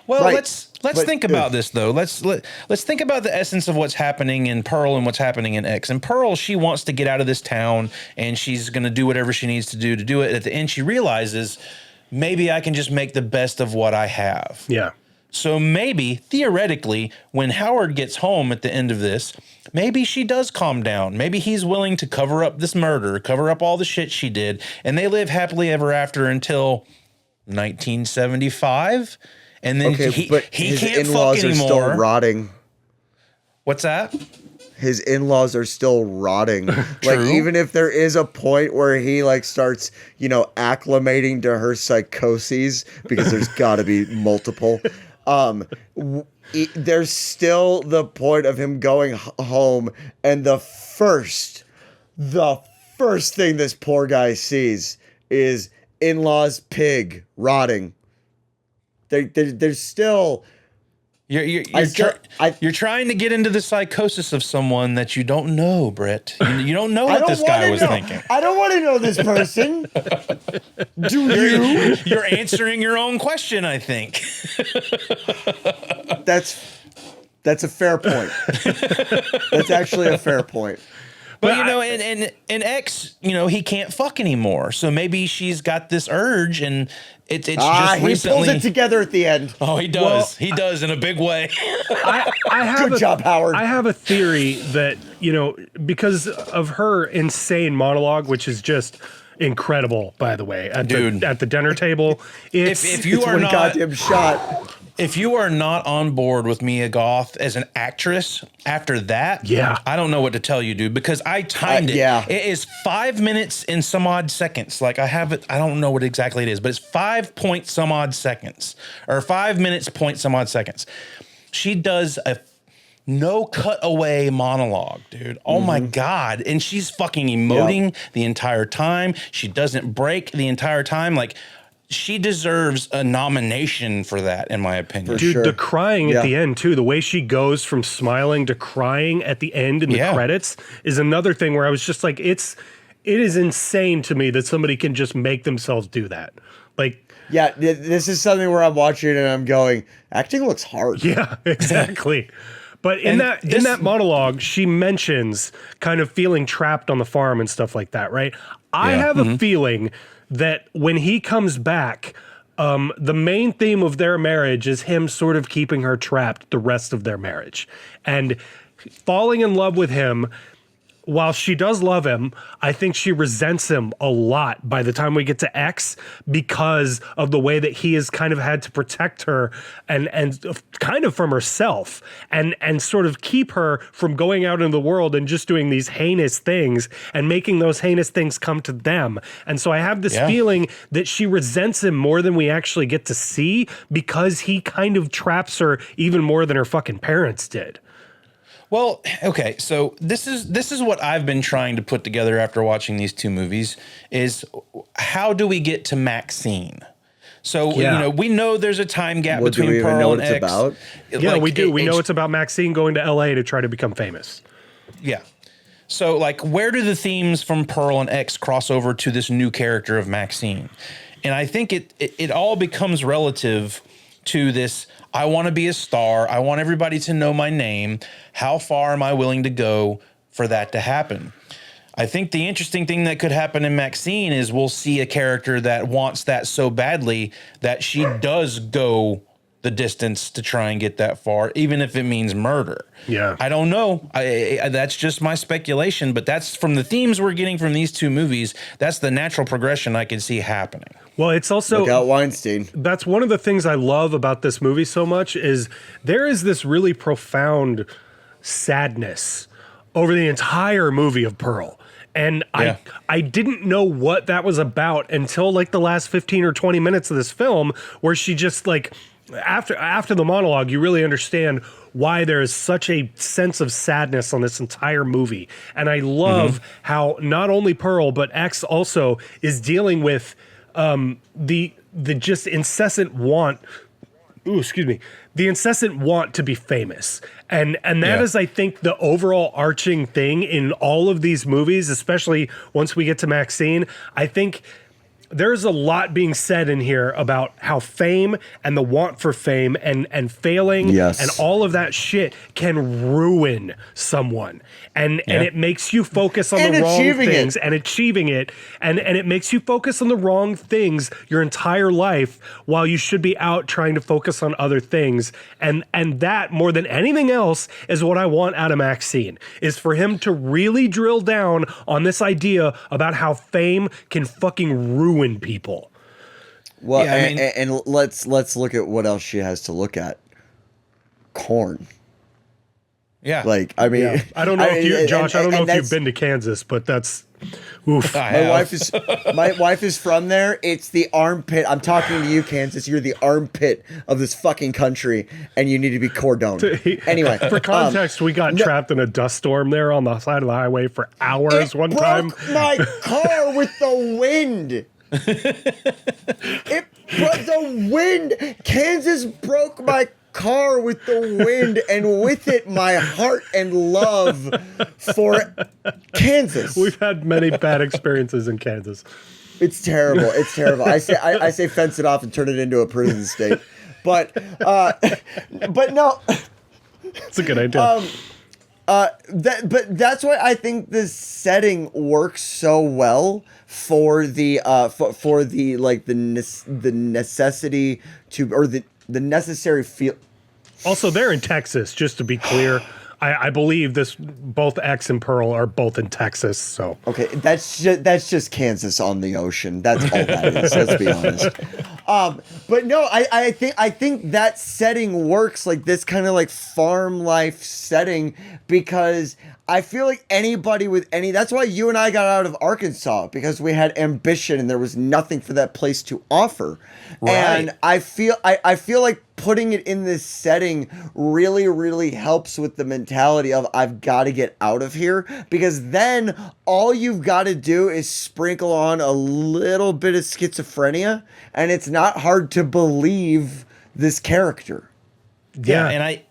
Well, let's think about this though. Let's think about the essence of what's happening in Pearl and what's happening in X. And Pearl, she wants to get out of this town and she's going to do whatever she needs to do it. At the end, she realizes maybe I can just make the best of what I have. Yeah. So maybe, theoretically, when Howard gets home at the end of this, maybe she does calm down. Maybe he's willing to cover up this murder, cover up all the shit she did, and they live happily ever after until 1975. And then he his can't in-laws fuck are anymore. still rotting. What's that? His in-laws are still rotting. Like even if there is a point where he like starts, acclimating to her psychoses, because there's got to be multiple. There's still the point of him going home, and the first thing this poor guy sees is in-laws pig rotting. There's still. You're trying to get into the psychosis of someone that you don't know, Brett. You don't know what this guy was thinking. I don't want to know this person. Do you? You're answering your own question, I think. That's a fair point. That's actually a fair point. But in X, he can't fuck anymore. So maybe she's got this urge, and it's just recently. He pulls it together at the end. Oh, he does. Well, he does in a big way. Good job, Howard. I have a theory that because of her insane monologue, which is just incredible, by the way, at Dude. the dinner table. If you It's are one not goddamn shot. if you are not on board with Mia Goth as an actress after that, Yeah. I don't know what to tell you, dude, because I timed it. Yeah. It is 5 minutes and some odd seconds. Like I have it, I don't know what exactly it is, but it's 5 point some odd seconds or 5 minutes point some odd seconds. She does a no cutaway monologue, dude. Oh my God. And she's fucking emoting the entire time. She doesn't break the entire time. Like, she deserves a nomination for that, in my opinion. Dude, sure. the crying Yeah. at the end too, the way she goes from smiling to crying at the end in the credits is another thing where I was just like, it is insane to me that somebody can just make themselves do that. Like, Yeah, this is something where I'm watching and I'm going, acting looks hard. yeah, exactly. But in that monologue, she mentions kind of feeling trapped on the farm and stuff like that, right? I have a feeling that when he comes back, the main theme of their marriage is him sort of keeping her trapped the rest of their marriage. And falling in love with him, while she does love him, I think she resents him a lot by the time we get to X because of the way that he has kind of had to protect her and kind of from herself and sort of keep her from going out into the world and just doing these heinous things and making those heinous things come to them. And so I have this feeling that she resents him more than we actually get to see because he kind of traps her even more than her fucking parents did. Well, okay, so this is what I've been trying to put together after watching these two movies is how do we get to Maxine? So, you know, we know there's a time gap What, do between we even Pearl know and what it's X. about? Yeah, we do. We know it's about Maxine going to LA to try to become famous. Yeah. So, like, where do the themes from Pearl and X cross over to this new character of Maxine? And I think it all becomes relative to this, I want to be a star. I want everybody to know my name. How far am I willing to go for that to happen? I think the interesting thing that could happen in Maxine is we'll see a character that wants that so badly that she does go the distance to try and get that far, even if it means murder. Yeah. I don't know. That's just my speculation, but that's from the themes we're getting from these two movies. That's the natural progression I can see happening. Well, it's also Look out, Weinstein. that's one of the things I love about this movie so much is there is this really profound sadness over the entire movie of Pearl. And I didn't know what that was about until like the last 15 or 20 minutes of this film where she just like after the monologue, you really understand why there is such a sense of sadness on this entire movie. And I love how not only Pearl, but X also is dealing with the just incessant want. Ooh, excuse me. The incessant want to be famous. And that is, I think, the overall arching thing in all of these movies, especially once we get to Maxine. I think there's a lot being said in here about how fame and the want for fame and failing and all of that shit can ruin someone. And it makes you focus on the wrong things and achieving it. And it makes you focus on the wrong things your entire life while you should be out trying to focus on other things. And that, more than anything else, is what I want out of Maxine, is for him to really drill down on this idea about how fame can fucking ruin people. Well, Yeah, I mean- and let's look at what else she has to look at. Corn. Yeah. Like, I mean, I don't know if you, Josh, I don't know if that's- you've been to Kansas, but that's oof. My wife is from there. It's the armpit. I'm talking to you, Kansas. You're the armpit of this fucking country, and you need to be cordoned. Anyway, For context, we got trapped in a dust storm there on the side of the highway for hours one time. Broke my car with the wind. It broke the wind. Kansas broke my car with the wind, and with it my heart and love for Kansas. We've had many bad experiences in Kansas. It's terrible. It's terrible. I say fence it off and turn it into a prison state. But no. It's a good idea. But that's why I think this setting works so well for the for the like the necessity to, or the necessary feel. Also, they're in Texas, just to be clear. I believe both X and Pearl are both in Texas. So Okay, that's just Kansas on the ocean. That's all that is. Let's be honest. But no, I think that setting works, like this kind of like farm life setting, because I feel like anybody with any, that's why you and I got out of Arkansas, because we had ambition and there was nothing for that place to offer. Right. And I feel like putting it in this setting really, really helps with the mentality of I've got to get out of here, because then all you've got to do is sprinkle on a little bit of schizophrenia and it's not hard to believe this character. Yeah, and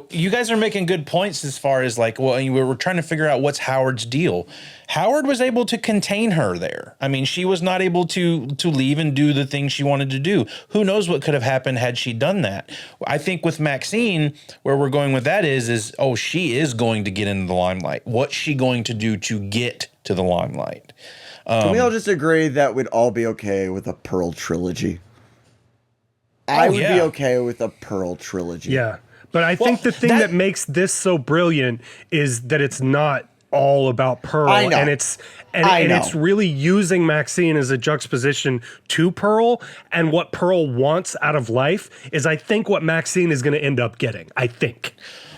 you guys are making good points as far as like, well, we were trying to figure out what's Howard's deal. Howard was able to contain her there. I mean, she was not able to leave and do the things she wanted to do. Who knows what could have happened had she done that? I think with Maxine, where we're going with that is she is going to get into the limelight. What's she going to do to get to the limelight? Can we all just agree that we'd all be okay with a Pearl trilogy? I would be okay with a Pearl trilogy. Yeah. But I think the thing that makes this so brilliant is that it's not all about Pearl. I know. And it's really using Maxine as a juxtaposition to Pearl, and what Pearl wants out of life is, I think, what Maxine is going to end up getting. I think.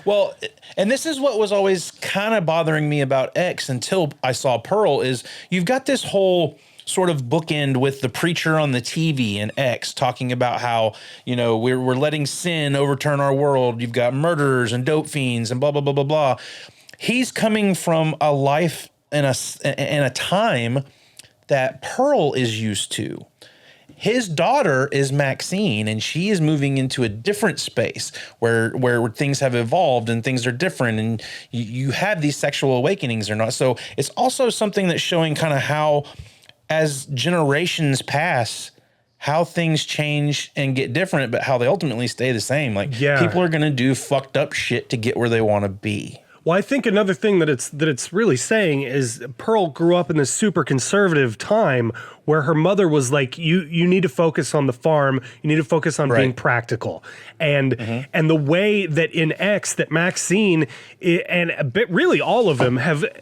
Well, and this is what was always kind of bothering me about X until I saw Pearl, is you've got this whole sort of bookend with the preacher on the TV and X talking about how, we're letting sin overturn our world. You've got murderers and dope fiends and blah, blah, blah, blah, blah. He's coming from a life in a time that Pearl is used to. His daughter is Maxine, and she is moving into a different space where things have evolved and things are different, and you have these sexual awakenings or not. So it's also something that's showing kind of how, as generations pass, how things change and get different, but how they ultimately stay the same. Like, people are going to do fucked up shit to get where they want to be. Well, I think another thing that it's really saying is Pearl grew up in this super conservative time where her mother was like, you need to focus on the farm, you need to focus on being practical. And the way that in X that Maxine and a bit, really all of them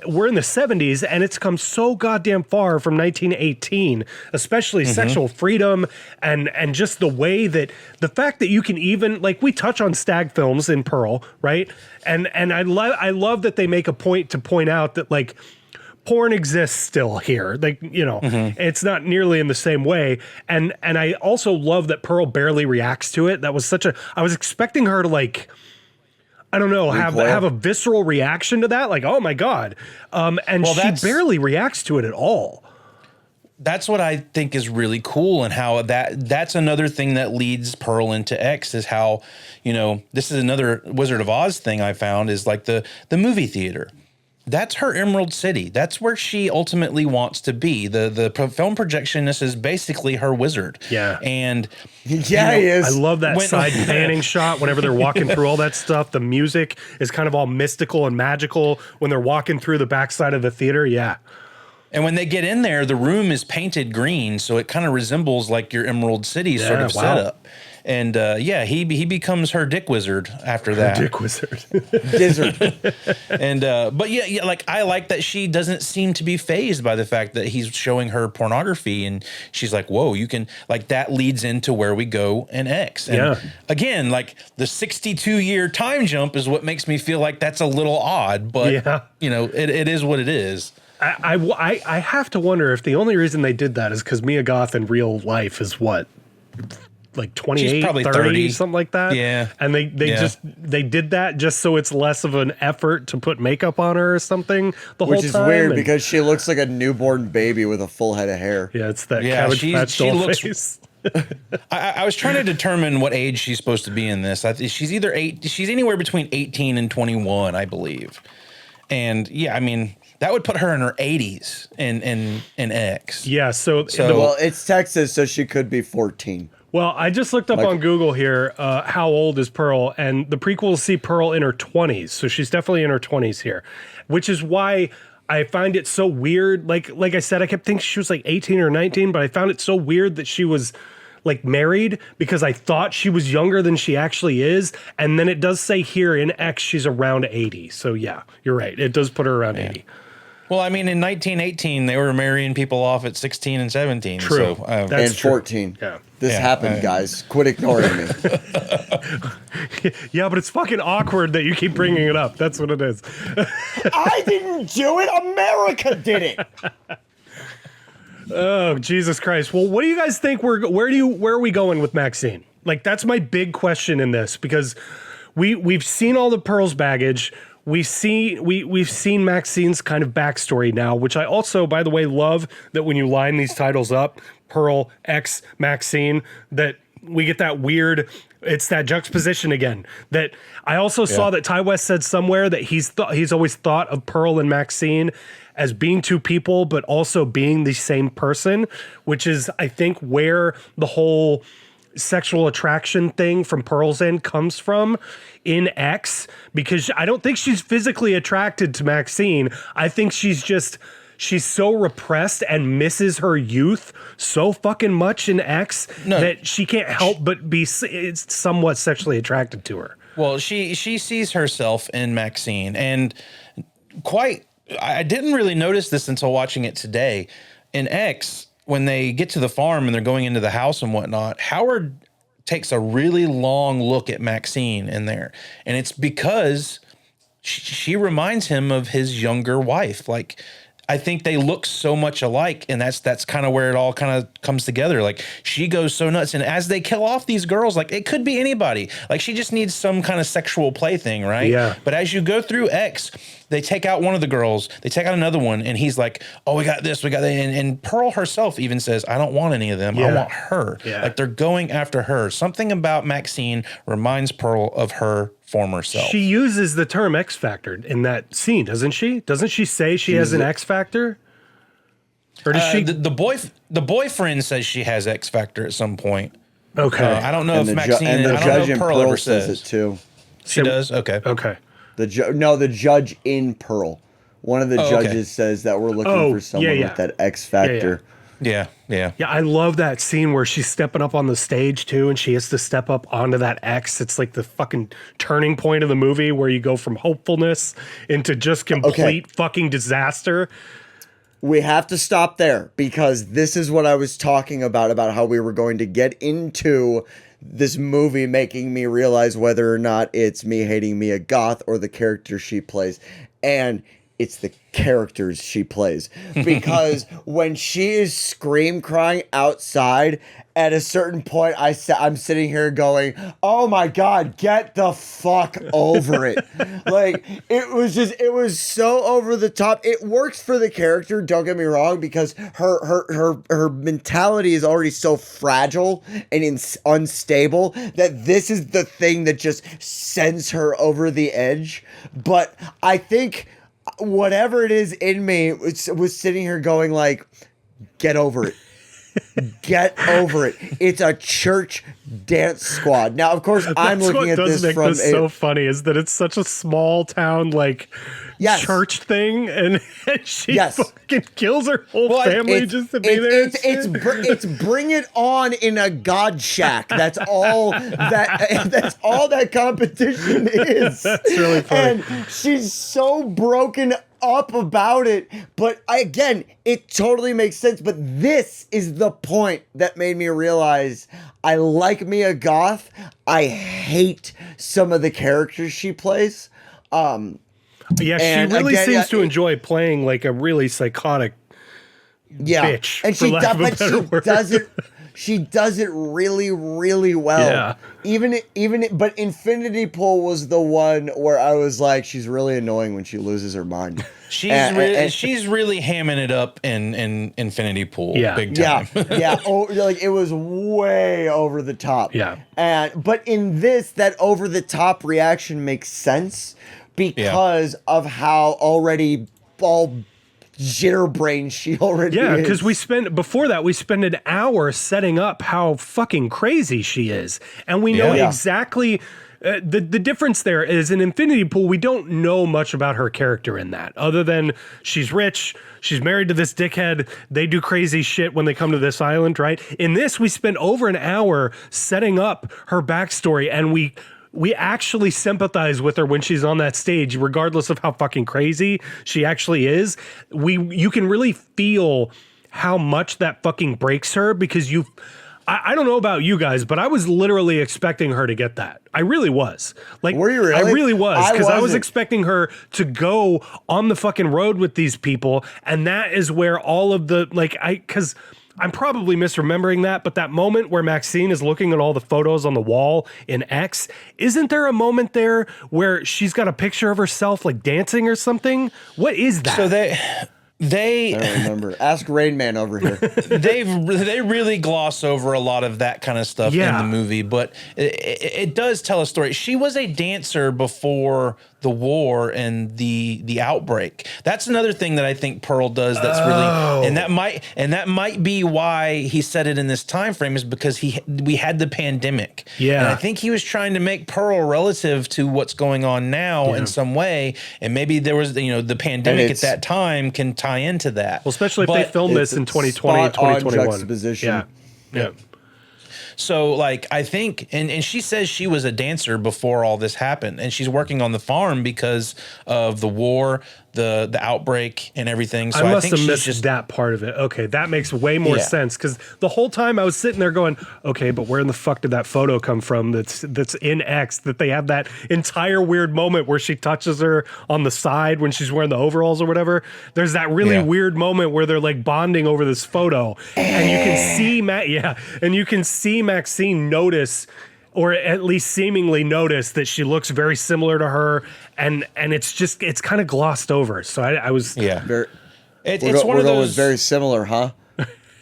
were in the 70s, and it's come so goddamn far from 1918, especially sexual freedom and just the way that the fact that you can even, like, we touch on stag films in Pearl, right? And I love that they make a point to point out that, like, porn exists still here. Like, it's not nearly in the same way. And I also love that Pearl barely reacts to it. That was I was expecting her to, like, I don't know, have a visceral reaction to that. Like, oh my God. And she barely reacts to it at all. That's what I think is really cool, and how that's another thing that leads Pearl into X is how, this is another Wizard of Oz thing I found, is like the movie theater. That's her Emerald City. That's where she ultimately wants to be. The film projectionist is basically her wizard. Yeah. And he is. I love that side panning shot whenever they're walking through all that stuff. The music is kind of all mystical and magical when they're walking through the backside of the theater. Yeah. And when they get in there, the room is painted green, so it kind of resembles like your Emerald City sort of setup. And he becomes her dick wizard after that. Dick wizard. Gizzard. And but like, I like that she doesn't seem to be fazed by the fact that he's showing her pornography, and she's like, whoa, you can, like, that leads into where we go in X. And again, like, the 62-year time jump is what makes me feel like that's a little odd, but it is what it is. I have to wonder if the only reason they did that is because Mia Goth in real life is what, like 28, 30, something like that. Yeah. And they did that just so it's less of an effort to put makeup on her or something the whole time. Which is weird because she looks like a newborn baby with a full head of hair. Yeah, it's that Cabbage Patch Doll face. I was trying to determine what age she's supposed to be in this. She's anywhere between 18 and 21, I believe. And I mean, that would put her in her 80s in X. Yeah, so well, it's Texas, so she could be 14. Well, I just looked up on Google here, how old is Pearl, and the prequels see Pearl in her 20s, so she's definitely in her 20s here, which is why I find it so weird. Like I said, I kept thinking she was like 18 or 19, but I found it so weird that she was like married because I thought she was younger than she actually is. And then it does say here in X she's around 80. So yeah, you're right. It does put her around 80. Well, I mean, in 1918, they were marrying people off at 16 and 17. True. So, That's And true. 14. Yeah. This happened, guys. Quit ignoring me. Yeah, but it's fucking awkward that you keep bringing it up. That's what it is. I didn't do it. America did it. Oh, Jesus Christ. Well, what do you guys think where are we going with Maxine? Like, that's my big question in this, because we've seen all the Pearl's baggage. We've seen Maxine's kind of backstory now, which I also, by the way, love that when you line these titles up, Pearl X Maxine, that we get that weird, it's that juxtaposition again. That I also saw that Ty West said somewhere that he's always thought of Pearl and Maxine as being two people, but also being the same person, which is, I think, where the whole sexual attraction thing from Pearl's end comes from in X, because I don't think she's physically attracted to Maxine. I think she's so repressed and misses her youth so fucking much in X that she can't help but be somewhat sexually attracted to her. well, she sees herself in Maxine, and I didn't really notice this until watching it today. In X, when they get to the farm and they're going into the house and whatnot, Howard takes a really long look at Maxine in there. And it's because she reminds him of his younger wife. Like, I think they look so much alike, and that's kind of where it all kind of comes together. Like, she goes so nuts, and as they kill off these girls, like, it could be anybody. Like, she just needs some kind of sexual plaything, right? Yeah. But as you go through X, they take out one of the girls, they take out another one, and he's like, oh, we got this, we got that. And Pearl herself even says, I don't want any of them. I want her. Yeah. Like, they're going after her. Something about Maxine reminds Pearl of her former self. She uses the term X Factor in that scene, doesn't she? Doesn't she say she has an X Factor? Or does she? The boyfriend says she has X Factor at some point. Okay. I don't know if Maxine, and the I don't judge know in if Pearl Pearl ever says says it too. She does? Okay. Okay. The judge in Pearl. One of the judges says that we're looking for someone with that X factor. Yeah. Yeah, I love that scene where she's stepping up on the stage too, and she has to step up onto that X. It's like the fucking turning point of the movie where you go from hopefulness into just complete fucking disaster. We have to stop there, because this is what I was talking about how we were going to get into this movie making me realize whether or not it's me hating Mia Goth or the character she plays. And it's the characters she plays, because when she is scream crying outside, at a certain point I'm sitting here going, oh my God, get the fuck over it. Like, it was so over the top. It works for the character, don't get me wrong, because her mentality is already so fragile and unstable that this is the thing that just sends her over the edge. But I think whatever it is in me was sitting here going like, get over it. Get over it. It's a church dance squad. Now, of course, I'm looking at this from this so funny is that it's such a small town like church thing, and she fucking kills her whole family just to be there. It's bring it on in a God shack. That's all that's all that competition is. That's really funny. And she's so broken up about it, but again, it totally makes sense. But this is the point that made me realize I like Mia Goth. I hate some of the characters she plays. Yeah, she really seems to enjoy playing like a really psychotic bitch. And she does it really, really well. Yeah. But Infinity Pool was the one where I was like, she's really annoying when she loses her mind. She's really hamming it up in Infinity Pool, big time. Yeah. Oh, like, it was way over the top. Yeah. But in this, that over the top reaction makes sense because of how already all jitterbrain she already is. Yeah, because we spend an hour setting up how fucking crazy she is. And we know exactly the difference there is in Infinity Pool, we don't know much about her character in that, other than she's rich, she's married to this dickhead, they do crazy shit when they come to this island, right? In this, we spent over an hour setting up her backstory, and we actually sympathize with her when she's on that stage, regardless of how fucking crazy she actually is. You can really feel how much that fucking breaks her, because I don't know about you guys, but I was literally expecting her to get that. I really was. Like, were you really? I really was, because I was wasn't. expecting her to go on the fucking road with these people, and that is where all of the because I'm probably misremembering that, but that moment where Maxine is looking at all the photos on the wall in X, isn't there a moment there where she's got a picture of herself like dancing or something? What is that? So they I don't remember. Ask Rain Man over here. they really gloss over a lot of that kind of stuff in the movie, but it does tell a story. She was a dancer before the war and the outbreak. That's another thing that I think Pearl does that's really, and that might be why he said it in this time frame, is because we had the pandemic. Yeah. And I think he was trying to make Pearl relative to what's going on now in some way, and maybe there was the pandemic at that time can tie into that. Well, especially if they filmed this in 2020, 2021. Juxtaposition. Yeah. So, like, I think, and she says she was a dancer before all this happened, and she's working on the farm because of the war, the outbreak, and everything. So I must think have she's missed that part of it. Okay, that makes way more sense, because the whole time I was sitting there going, okay, but where in the fuck did that photo come from that's in X, that they have that entire weird moment where she touches her on the side when she's wearing the overalls or whatever. There's that really weird moment where they're like bonding over this photo, and you can see Maxine notice, or at least seemingly notice, that she looks very similar to her, and it's kind of glossed over. So I was it's one of those very similar, huh?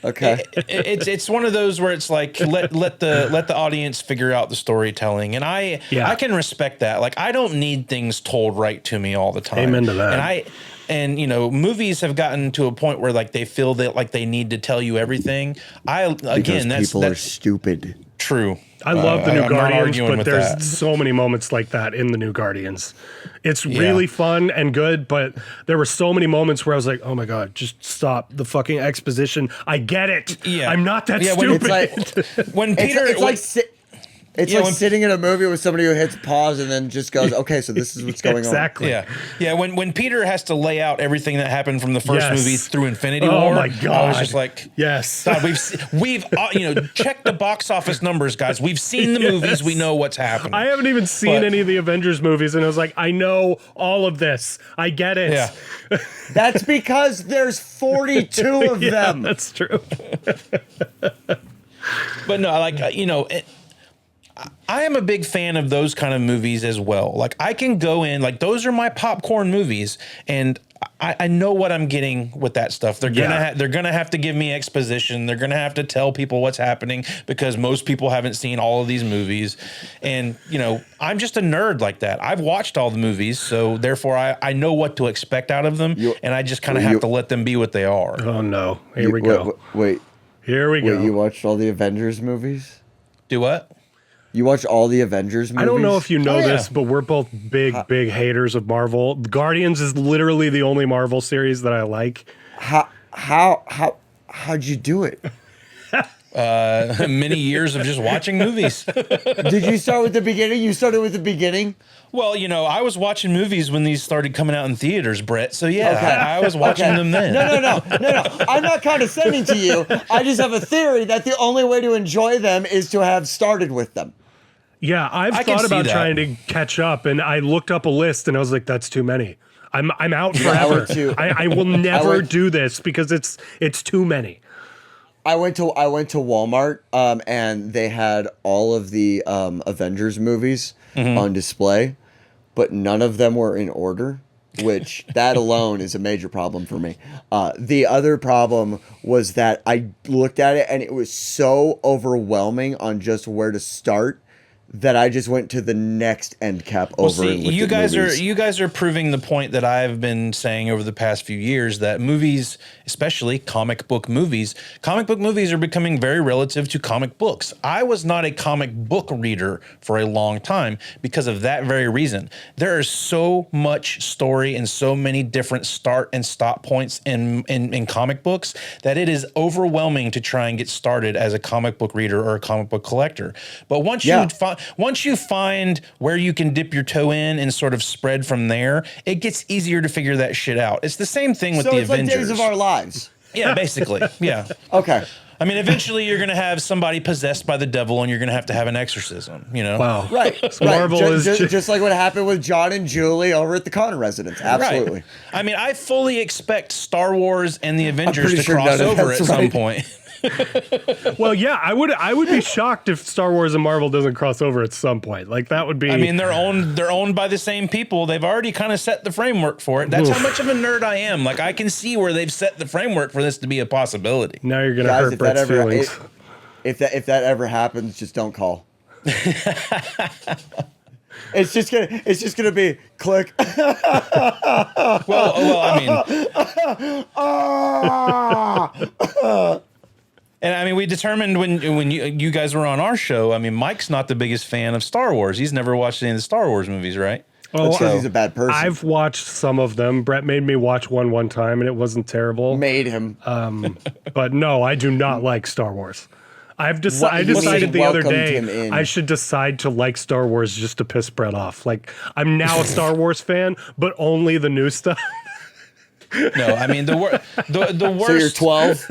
Okay. It's one of those where it's like let the audience figure out the storytelling, and I can respect that. Like, I don't need things told right to me all the time. Amen to that. And movies have gotten to a point where like they feel that like they need to tell you everything. People are stupid. True. I love the new I'm not Guardians, arguing but with there's that. so many moments like that in the new Guardians. It's really fun and good, but there were so many moments where I was like, oh my God, just stop the fucking exposition. I get it. Yeah. I'm not that when stupid. when Peter, It's like sitting in a movie with somebody who hits pause and then just goes, okay, so this is what's going exactly. on. Yeah. When Peter has to lay out everything that happened from the first movie through Infinity War, oh my God, I was just like, yes. God, we've checked the box office numbers, guys. We've seen the movies. We know what's happening. I haven't even seen any of the Avengers movies, and I was like, I know all of this. I get it. Yeah. That's because there's 42 of them. That's true. But no, like, I am a big fan of those kind of movies as well. Like, I can go in, like, those are my popcorn movies, and I know what I'm getting with that stuff. They're gonna have to give me exposition. They're gonna have to tell people what's happening, because most people haven't seen all of these movies. And I'm just a nerd like that. I've watched all the movies, so therefore I know what to expect out of them, and I just kind of have to let them be what they are. Oh no! Here we go. Wait. Here we go. Wait, you watched all the Avengers movies? Do what? You watched all the Avengers movies? I don't know if you know this, but we're both big haters of Marvel. Guardians is literally the only Marvel series that I like. How'd you do it? Many years of just watching movies. Did you start with the beginning? You started with the beginning? Well, I was watching movies when these started coming out in theaters, Brett. So yeah, I was watching them then. No. I'm not condescending to you. I just have a theory that the only way to enjoy them is to have started with them. Yeah, I've thought about trying to catch up, and I looked up a list, and I was like, that's too many. I'm out forever. I will never do this because it's too many. I went to Walmart, and they had all of the Avengers movies on display, but none of them were in order, which that alone is a major problem for me. The other problem was that I looked at it and it was so overwhelming on just where to start that I just went to the next end cap over. Well, and see, looked you at guys movies. are proving the point that I've been saying over the past few years, that movies, especially comic book movies are becoming very relative to comic books. I was not a comic book reader for a long time because of that very reason. There is so much story and so many different start and stop points in comic books that it is overwhelming to try and get started as a comic book reader or a comic book collector. But once you find where you can dip your toe in and sort of spread from there, it gets easier to figure that shit out. It's the same thing with the Avengers. Like Days of Our Lives. Yeah, basically. Yeah. Okay. I mean, eventually you're going to have somebody possessed by the devil and you're going to have an exorcism, you know? Wow. Right. Marvel is just like what happened with John and Julie over at the Connor residence. Absolutely. Right. I mean, I fully expect Star Wars and the Avengers to sure cross none of over at that's some right. point. Well, yeah, I would be shocked if Star Wars and Marvel doesn't cross over at some point. Like that would be. I mean, they're owned by the same people. They've already kind of set the framework for it. That's how much of a nerd I am. Like I can see where they've set the framework for this to be a possibility. Now you're gonna hurt Brett's feelings. If that ever happens, just don't call. It's just gonna be click. Well, I mean, and I mean, we determined when you guys were on our show. I mean, Mike's not the biggest fan of Star Wars. He's never watched any of the Star Wars movies, right? That's because he's a bad person. I've watched some of them. Brett made me watch one time, and it wasn't terrible. Made him. But no, I do not like Star Wars. I decided the other day I should decide to like Star Wars just to piss Brett off. Like I'm now a Star Wars fan, but only the new stuff. No, I mean the worst. So you're 12.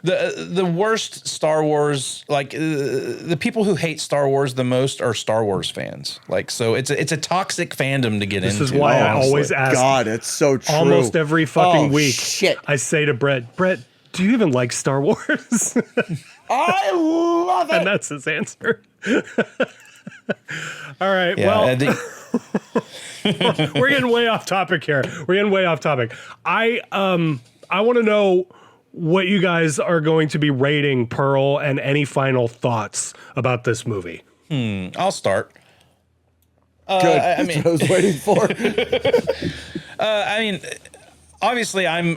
The worst Star Wars, like the people who hate Star Wars the most are Star Wars fans. Like, so it's a toxic fandom to get into. This is why I always ask. God, it's so true. Almost every fucking week, shit. I say to Brett, do you even like Star Wars? I love it. And that's his answer. All right. Yeah, well, we're getting way off topic here. I want to know what you guys are going to be rating Pearl and any final thoughts about this movie. I'll start. Good. That's what I was waiting for. I mean, obviously, I'm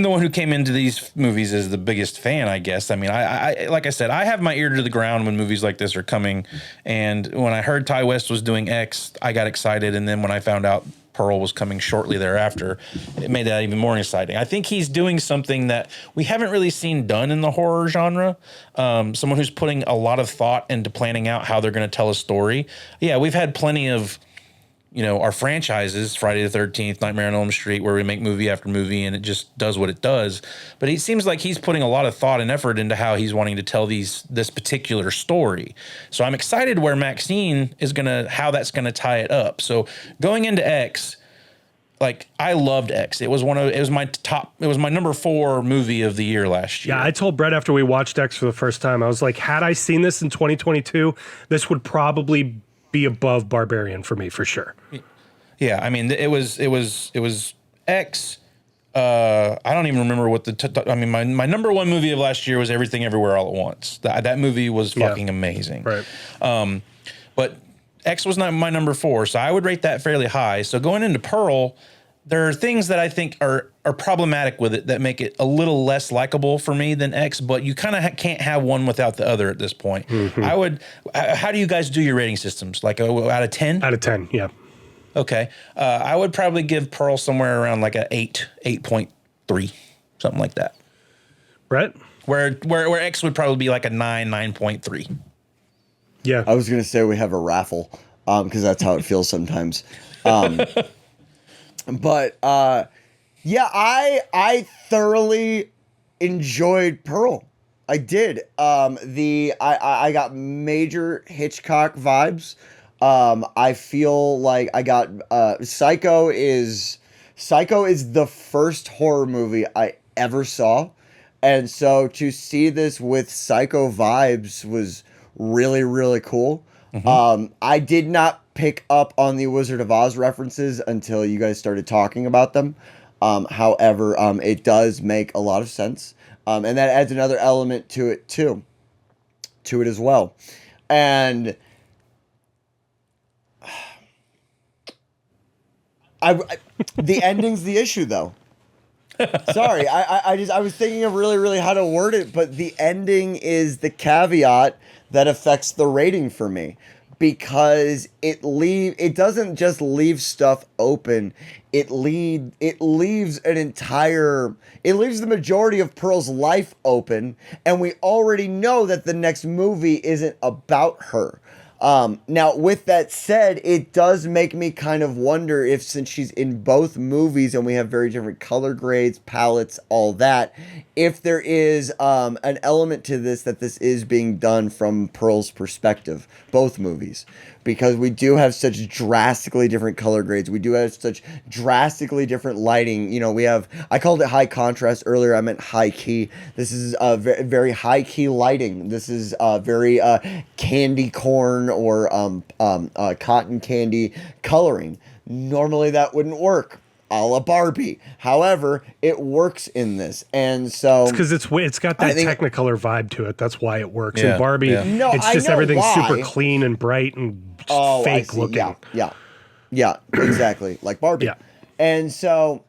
the one who came into these movies as the biggest fan, I guess. I mean, I like I said, I have my ear to the ground when movies like this are coming. And when I heard Ty West was doing X, I got excited. And then when I found out Pearl was coming shortly thereafter, it made that even more exciting. I think he's doing something that we haven't really seen done in the horror genre. Someone who's putting a lot of thought into planning out how they're going to tell a story. Yeah, we've had plenty of, our franchises, Friday the 13th, Nightmare on Elm Street, where we make movie after movie and it just does what it does. But it seems like he's putting a lot of thought and effort into how he's wanting to tell this particular story. So I'm excited where Maxine is how that's gonna tie it up. So going into X, like I loved X. It was my number 4 movie of the year last year. Yeah, I told Brett after we watched X for the first time, I was like, had I seen this in 2022, this would probably be above Barbarian for me for sure. Yeah, I mean it was X. I don't even remember what I mean, my number 1 movie of last year was Everything Everywhere All at Once. That movie was fucking amazing. Right. But X was not my number 4, so I would rate that fairly high. So going into Pearl, there are things that I think are problematic with it that make it a little less likable for me than X, but you kind of can't have one without the other at this point. Mm-hmm. How do you guys do your rating systems? Like out of 10? Out of 10, yeah. Okay. I would probably give Pearl somewhere around like a 8.3, something like that. Brett? Where X would probably be like a 9.3. Yeah. I was going to say we have a raffle because that's how it feels sometimes. But yeah, I thoroughly enjoyed Pearl. I did. I got major Hitchcock vibes. I feel like I got Psycho is the first horror movie I ever saw. And so to see this with Psycho vibes was really, really cool. Mm-hmm. I did not pick up on the Wizard of Oz references until you guys started talking about them. However, it does make a lot of sense. And that adds another element to it as well. And the ending's the issue, though. Sorry, I was thinking of really how to word it, but the ending is the caveat that affects the rating for me, because it doesn't just leave stuff open. It leaves the majority of Pearl's life open, and we already know that the next movie isn't about her. Now, with that said, it does make me kind of wonder if, since she's in both movies and we have very different color grades, palettes, all that, if there is an element to this that this is being done from Pearl's perspective, both movies. Because we do have such drastically different color grades. We do have such drastically different lighting. You know, I called it high contrast earlier. I meant high key. This is very high key lighting. This is very candy corn or cotton candy coloring. Normally that wouldn't work, a la Barbie. However, it works in this, and so because it's got that Technicolor vibe to it. That's why it works. Yeah, In Barbie, yeah. No, it's I just know everything's why. super clean and bright and fake looking. Yeah, exactly, like Barbie. Yeah. And so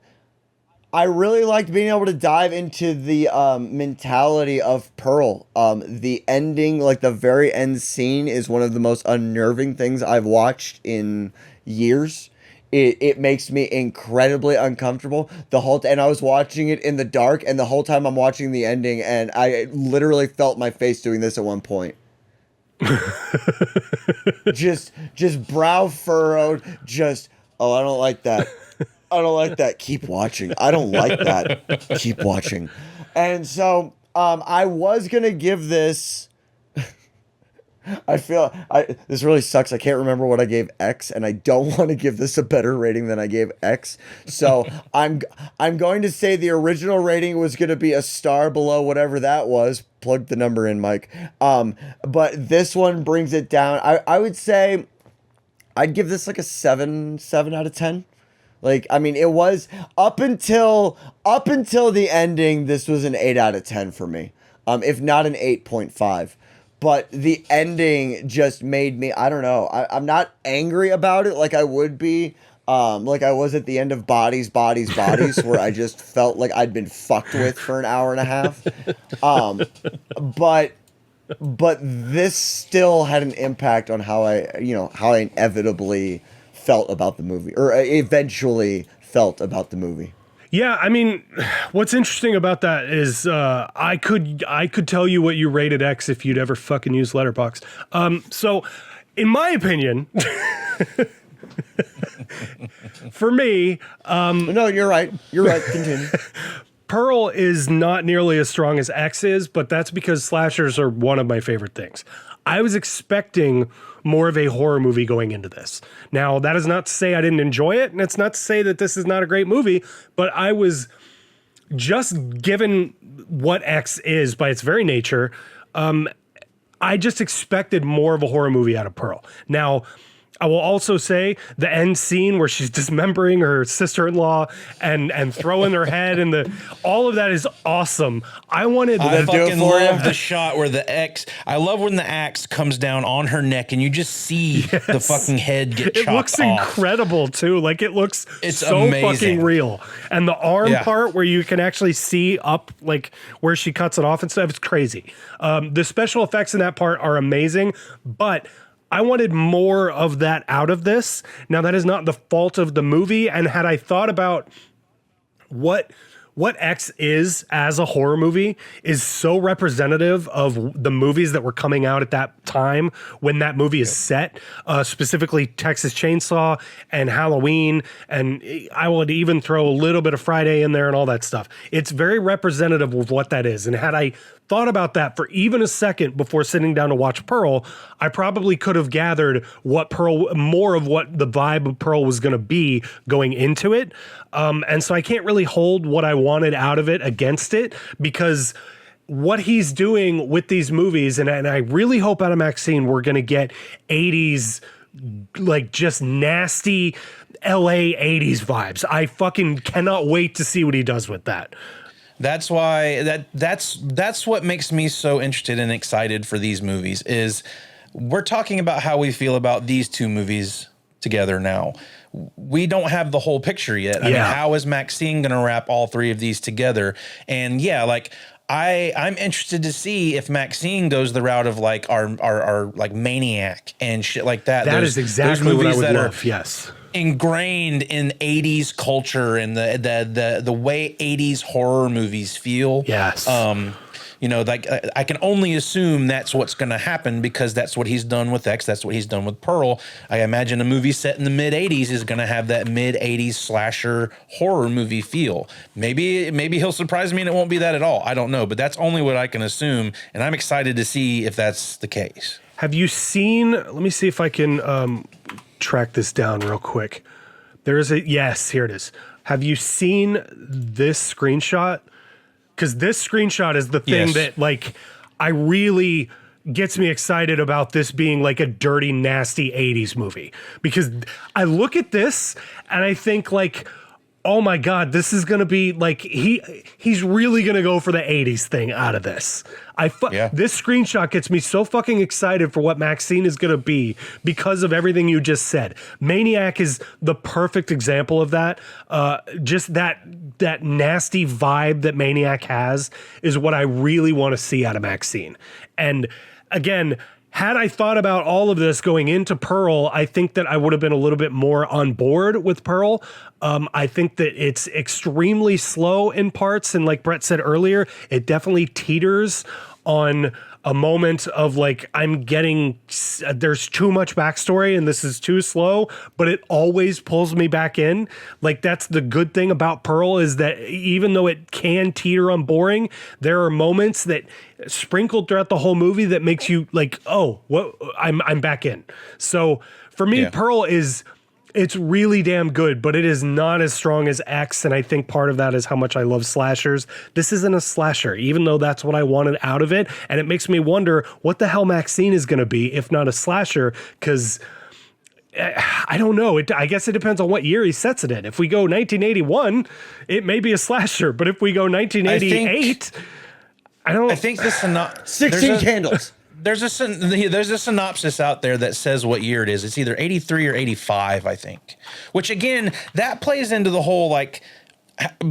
I really liked being able to dive into the mentality of Pearl. The ending, like the very end scene, is one of the most unnerving things I've watched in years. It makes me incredibly uncomfortable and I was watching it in the dark, and the whole time I'm watching the ending, and I literally felt my face doing this at one point. just brow furrowed, oh, I don't like that. I don't like that. Keep watching. I don't like that. Keep watching. And so I was gonna give this. This really sucks. I can't remember what I gave X, and I don't want to give this a better rating than I gave X. So I'm going to say the original rating was going to be a star below whatever that was. Plug the number in, Mike. But this one brings it down. I would say I'd give this like a 7 out of 10. Like, I mean, it was up until the ending, this was an 8 out of 10 for me. If not an 8.5. But the ending just made me, I don't know, I'm not angry about it like I would be, like I was at the end of Bodies, where I just felt like I'd been fucked with for an hour and a half. But this still had an impact on how I inevitably felt about the movie, or eventually felt about the movie. Yeah, I mean, what's interesting about that is I could tell you what you rated X if you'd ever fucking use Letterboxd. So, in my opinion, for me, no, you're right. You're right. Continue. Pearl is not nearly as strong as X is, but that's because slashers are one of my favorite things. I was expecting more of a horror movie going into this. Now, that is not to say I didn't enjoy it, and it's not to say that this is not a great movie, but I was just given what X is by its very nature, I just expected more of a horror movie out of Pearl. Now, I will also say the end scene where she's dismembering her sister-in-law and throwing her head and all of that is awesome. I fucking love the shot where I love when the axe comes down on her neck and you just see the fucking head get chopped off. It looks incredible too. Like it's so amazing. Fucking real. And the arm part where you can actually see up like where she cuts it off and stuff, it's crazy. The special effects in that part are amazing, but I wanted more of that out of this. Now, that is not the fault of the movie. And had I thought about what X is as a horror movie is so representative of the movies that were coming out at that time when that movie is set, specifically Texas Chainsaw and Halloween. And I would even throw a little bit of Friday in there and all that stuff. It's very representative of what that is. And had I thought about that for even a second before sitting down to watch Pearl, I probably could have gathered more of what the vibe of Pearl was going to be going into it. And so I can't really hold what I wanted out of it against it, because what he's doing with these movies, and I really hope out of Maxine we're going to get 80s, like just nasty LA 80s vibes. I fucking cannot wait to see what he does with that. That's why that's what makes me so interested and excited for these movies is we're talking about how we feel about these two movies together now. We don't have the whole picture yet. I mean, how is Maxine going to wrap all three of these together? And yeah, like I'm interested to see if Maxine goes the route of like our like Maniac and shit like that. That is exactly what I would love. Yes. Ingrained in 80s culture and the way 80s horror movies feel. Yes. You know, like I can only assume that's what's going to happen because that's what he's done with X. That's what he's done with Pearl. I imagine a movie set in the mid 80s is going to have that mid 80s slasher horror movie feel. Maybe he'll surprise me and it won't be that at all. I don't know, but that's only what I can assume. And I'm excited to see if that's the case. Have you seen, let me see if I can track this down real quick. Yes, here it is. Have you seen this screenshot? Because this screenshot is the thing that, like, I really gets me excited about this being like a dirty, nasty 80s movie. Because I look at this and I think, like, oh my God, this is gonna be like he's really gonna go for the 80s thing out of this. This screenshot gets me so fucking excited for what Maxine is gonna be because of everything you just said. Maniac is the perfect example of that. Just that nasty vibe that Maniac has is what I really want to see out of Maxine. And again, had I thought about all of this going into Pearl, I think that I would have been a little bit more on board with Pearl. I think that it's extremely slow in parts. And like Brett said earlier, it definitely teeters on a moment of like, there's too much backstory and this is too slow, but it always pulls me back in. Like, that's the good thing about Pearl is that even though it can teeter on boring, there are moments that sprinkled throughout the whole movie that makes you like, oh, what I'm back in. So for me, Pearl it's really damn good, but it is not as strong as X, and I think part of that is how much I love slashers. This isn't a slasher, even though that's what I wanted out of it, and it makes me wonder what the hell Maxine is going to be, if not a slasher, because I don't know. I guess it depends on what year he sets it in. If we go 1981, it may be a slasher, but if we go 1988, I think the 16 Candles. There's a synopsis out there that says what year it is. It's either 83 or 85, I think. Which again, that plays into the whole like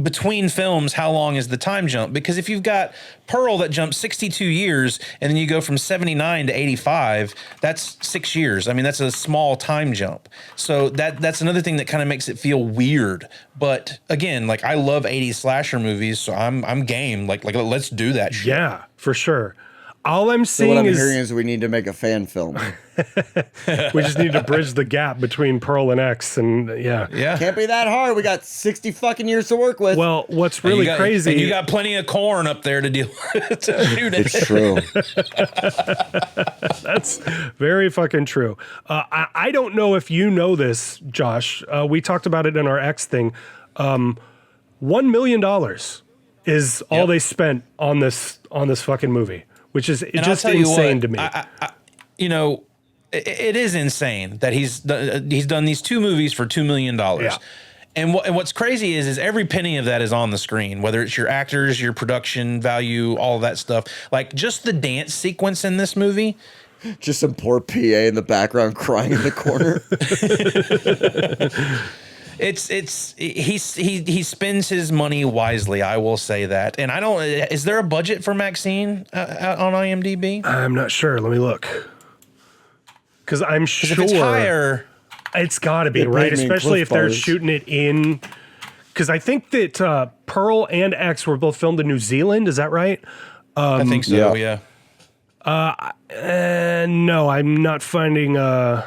between films, how long is the time jump? Because if you've got Pearl that jumps 62 years and then you go from 79 to 85, that's 6 years. I mean, that's a small time jump. So that's another thing that kind of makes it feel weird. But again, like I love 80s slasher movies, so I'm game. Like let's do that shit. Yeah, for sure. All I'm seeing what I'm hearing is we need to make a fan film. We just need to bridge the gap between Pearl and X, and yeah. Can't be that hard. We got 60 fucking years to work with. Well, what's really crazy? And you got plenty of corn up there to deal with. To shoot it. It's true. That's very fucking true. I don't know if you know this, Josh. We talked about it in our X thing. $1 million is all they spent on this fucking movie, which is just insane to me. You know, it is insane that he's done these two movies for $2 million. Yeah. And what's crazy is every penny of that is on the screen, whether it's your actors, your production value, all of that stuff. Like just the dance sequence in this movie. Just some poor PA in the background crying in the corner. He spends his money wisely. I will say that. And is there a budget for Maxine on IMDb? I'm not sure. Let me look. Because I'm sure if it's higher, it's got to be, right? Especially if they're shooting it in. Because I think that Pearl and X were both filmed in New Zealand. Is that right? I think so. Yeah. No, I'm not finding. I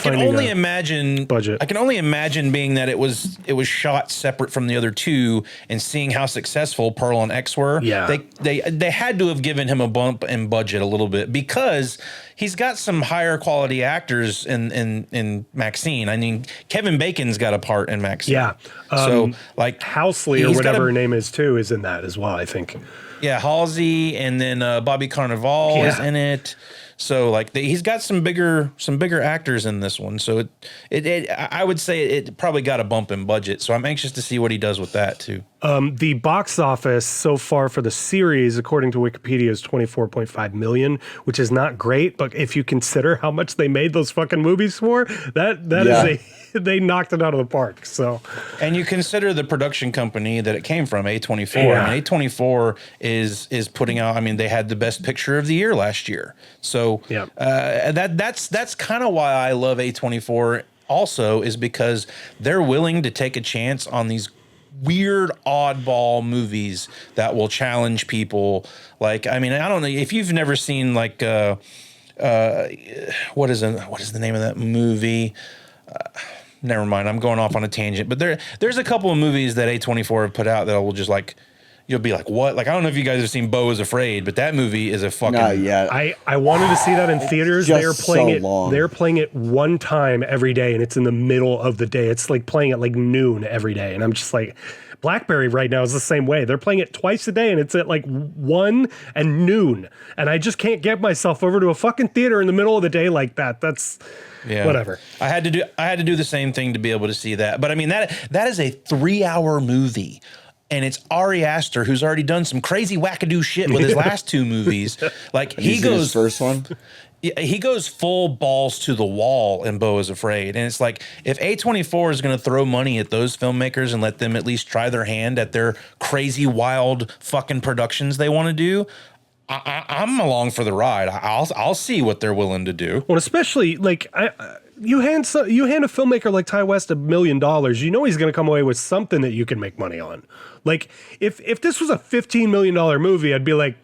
can only imagine budget. I can only imagine being that it was shot separate from the other two and seeing how successful Pearl and X were. Yeah. They had to have given him a bump in budget a little bit because he's got some higher quality actors in Maxine. I mean, Kevin Bacon's got a part in Maxine. Yeah. So like Housley or whatever her name is too is in that as well, I think. Yeah, Halsey, and then Bobby Carnival is in it. So like he's got some bigger actors in this one. So I would say it probably got a bump in budget. So I'm anxious to see what he does with that too. The box office so far for the series, according to Wikipedia, is 24.5 million, which is not great. But if you consider how much they made those fucking movies for, they knocked it out of the park. So, and you consider the production company that it came from, A24. Yeah. I mean, A24 is putting out. I mean, they had the best picture of the year last year. So Yeah. That's kind of why I love A24. Also, is because they're willing to take a chance on these weird oddball movies that will challenge people. Like, I mean, I don't know if you've never seen like what is the name of that movie? Never mind, I'm going off on a tangent. But there's a couple of movies that A24 have put out that will just like, you'll be like, what? Like, I don't know if you guys have seen Beau is Afraid, but that movie is a fucking. Not yet. I wanted to see that in theaters. just They are playing so it. long. They're playing it one time every day, and it's in the middle of the day. It's like playing at like noon every day, and I'm just like, BlackBerry right now is the same way. They're playing it twice a day, and it's at like 1 and noon, and I just can't get myself over to a fucking theater in the middle of the day like that. That's whatever. I had to do the same thing to be able to see that. But I mean, that is a 3-hour movie. And it's Ari Aster, who's already done some crazy wackadoo shit with his last 2 movies. Like, he goes his first one. he goes full balls to the wall in Beau is Afraid. And it's like, if A24 is going to throw money at those filmmakers and let them at least try their hand at their crazy, wild fucking productions they want to do, I'm along for the ride. I'll see what they're willing to do. Well, especially like you hand a filmmaker like Ty West $1 million, you know he's going to come away with something that you can make money on. Like if this was a $15 million movie, I'd be like,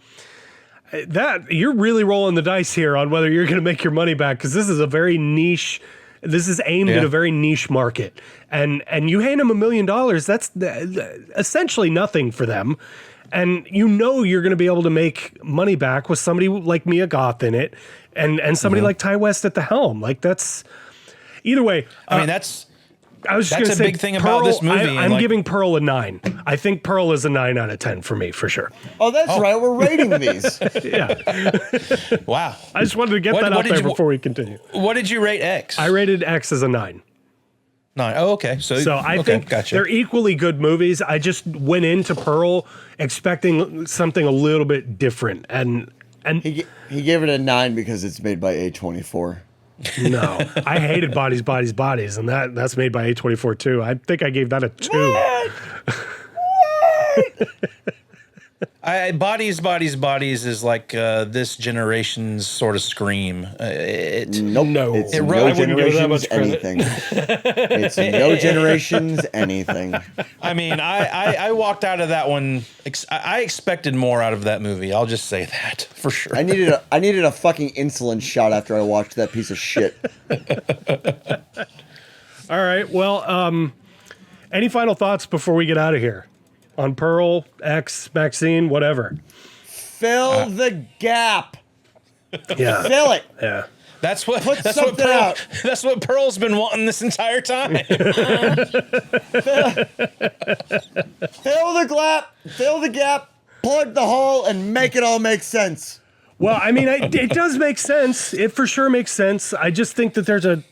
that you're really rolling the dice here on whether you're going to make your money back, because this is a very niche. This is aimed at a very niche market, and you hand them $1 million, that's essentially nothing for them. And you know you're going to be able to make money back with somebody like Mia Goth in it, and somebody like Ty West at the helm. Like, that's either way. I mean, that's just going to say big thing about this movie. I'm giving Pearl a 9. I think Pearl is a 9 out of 10 for me, for sure. Oh, that's right. We're rating these. Yeah. Wow. I just wanted to get that out there before we continue. What did you rate X? I rated X as a 9. 9. Oh, okay. So I think gotcha. they're equally good movies. I just went into Pearl expecting something a little bit different, and He gave it a 9 because it's made by A24. no, I hated Bodies, and that's made by A24 too. I think I gave that a 2. Bodies is like this generation's sort of Scream. Nope. No. It's I no wouldn't give it that much generations credit. anything. It's no generations anything. I mean, I walked out of that one. I expected more out of that movie. I'll just say that for sure. I needed a fucking insulin shot after I watched that piece of shit. All right. Well, any final thoughts before we get out of here on Pearl, X, Maxine, whatever? Fill the gap. Yeah. Fill it. Yeah. That's what something out. That's what Pearl's been wanting this entire time. Fill the gap, plug the hole, and make it all make sense. Well, I mean, it does make sense. It for sure makes sense. I just think that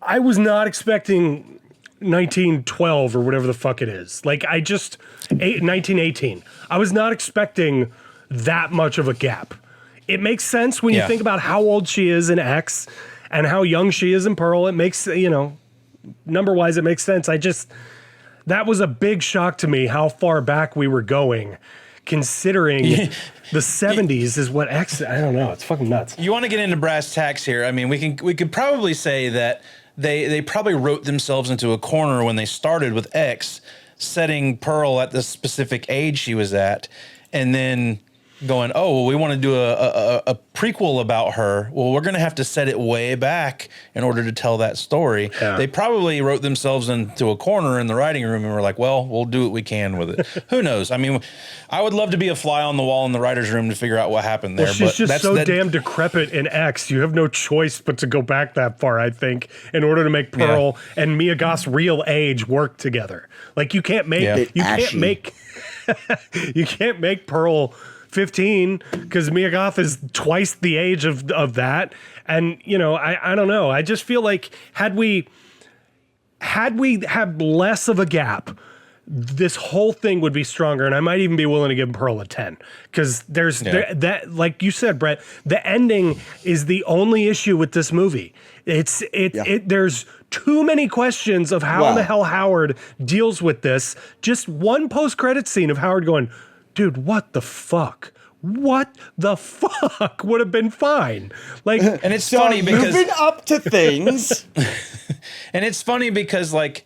I was not expecting 1912 or whatever the fuck it is. Like, 1918. I was not expecting that much of a gap. It makes sense when you think about how old she is in X and how young she is in Pearl. It makes, number-wise, it makes sense. That was a big shock to me how far back we were going, considering the 70s is what X, I don't know, it's fucking nuts. You want to get into brass tacks here? I mean, we could probably say that they probably wrote themselves into a corner when they started with X, setting Pearl at the specific age she was at, and then going, oh, well, we want to do a prequel about her. Well, we're going to have to set it way back in order to tell that story. Yeah. They probably wrote themselves into a corner in the writing room and were like, well, we'll do what we can with it. Who knows? I mean, I would love to be a fly on the wall in the writer's room to figure out what happened there. Well, she's but just so damn decrepit in X. You have no choice but to go back that far, I think, in order to make Pearl and Mia Goth's real age work together. Like, you can't make you can't make Pearl 15 because Mia Goth is twice the age of that. And, I don't know. I just feel like had we had less of a gap, this whole thing would be stronger, and I might even be willing to give Pearl a 10 because that, like you said, Brett, the ending is the only issue with this movie. There's too many questions of how the hell Howard deals with this. Just one post-credit scene of Howard going, dude, what the fuck? What the fuck would have been fine? Like, and it's funny because you've been up to things. And it's funny because, like,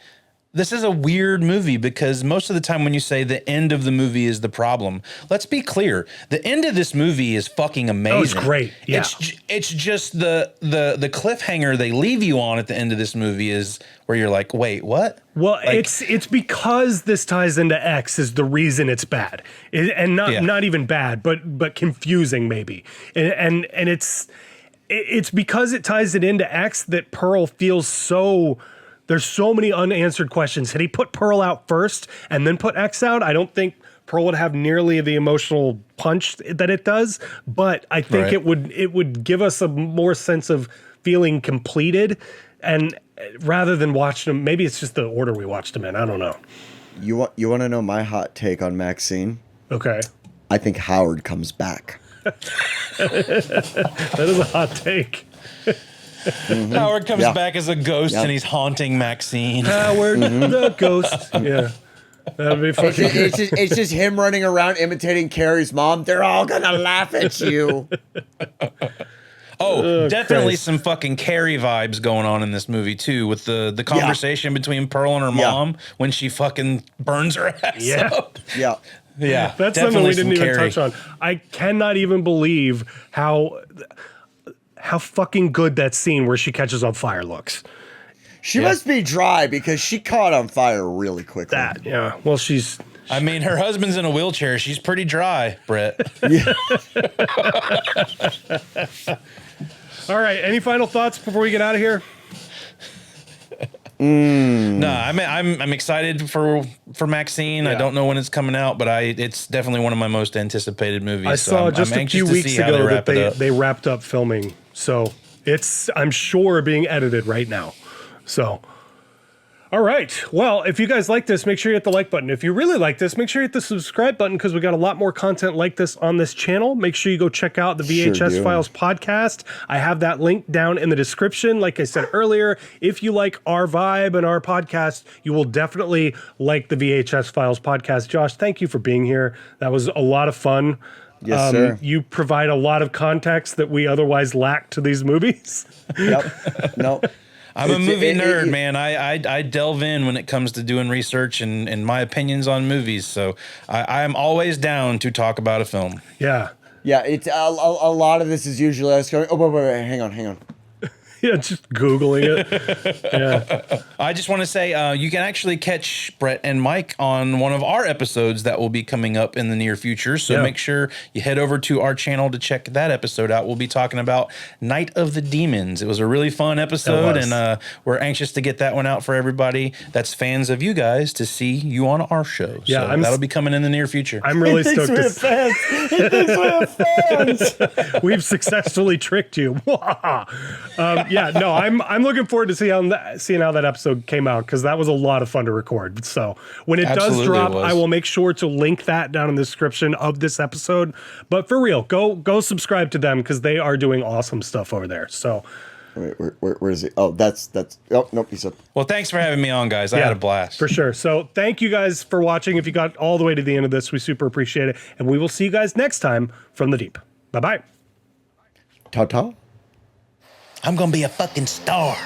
this is a weird movie because most of the time when you say the end of the movie is the problem, let's be clear. The end of this movie is fucking amazing. Oh, it's great. Yeah. It's just the cliffhanger they leave you on at the end of this movie is where you're like, wait, what? Well, like, it's because this ties into X is the reason it's bad. And not even bad, but confusing maybe. And it's because it ties it into X that Pearl feels so. There's so many unanswered questions. Had he put Pearl out first and then put X out, I don't think Pearl would have nearly the emotional punch that it does. But I think it would give us a more sense of feeling completed, and rather than watching them, maybe it's just the order we watched them in. I don't know. You want to know my hot take on Maxine? Okay. I think Howard comes back. That is a hot take. Mm-hmm. Howard comes back as a ghost and he's haunting Maxine. Howard the ghost. Yeah. That'd be fucking good. It's just him running around imitating Carrie's mom. They're all gonna laugh at you. Definitely Christ. some fucking Carrie vibes going on in this movie too, with the conversation between Pearl and her mom when she fucking burns her ass up. Yeah. Yeah. That's something we didn't even touch on. I cannot even believe how fucking good that scene where she catches on fire looks. She must be dry because she caught on fire really quickly. Well, she's. I mean, her husband's in a wheelchair. She's pretty dry, Brett. All right. Any final thoughts before we get out of here? No, I'm excited for Maxine. I don't know when it's coming out, but it's definitely one of my most anticipated movies. I saw just a few weeks ago that they wrapped up filming, so I'm sure being edited right now. So, all right. Well, if you guys like this, make sure you hit the like button. If you really like this, make sure you hit the subscribe button because we got a lot more content like this on this channel. Make sure you go check out the VHS Files podcast. I have that link down in the description. Like I said earlier, if you like our vibe and our podcast, you will definitely like the VHS Files podcast. Josh, thank you for being here. That was a lot of fun. Yes, sir. You provide a lot of context that we otherwise lack to these movies. Yep. No. I'm a movie nerd, man. I delve in when it comes to doing research and my opinions on movies. So I am always down to talk about a film. Yeah. Yeah, it's a lot of this is usually us going, oh, wait, hang on. Yeah, just Googling it. Yeah. I just want to say you can actually catch Brett and Mike on one of our episodes that will be coming up in the near future. So make sure you head over to our channel to check that episode out. We'll be talking about Night of the Demons. It was a really fun episode, and we're anxious to get that one out for everybody that's fans of you guys to see you on our show. Yeah, so that'll be coming in the near future. I'm really stoked He thinks we have fans. We've successfully tricked you. I'm looking forward to seeing how that episode came out because that was a lot of fun to record. So when it does drop, I will make sure to link that down in the description of this episode. But for real, go subscribe to them because they are doing awesome stuff over there. So. Wait, where is he? Oh, that's. Oh, nope. He's up. Well, thanks for having me on, guys. I had a blast. For sure. So thank you guys for watching. If you got all the way to the end of this, we super appreciate it. And we will see you guys next time from the deep. Bye-bye. Ta-ta. I'm going to be a fucking star.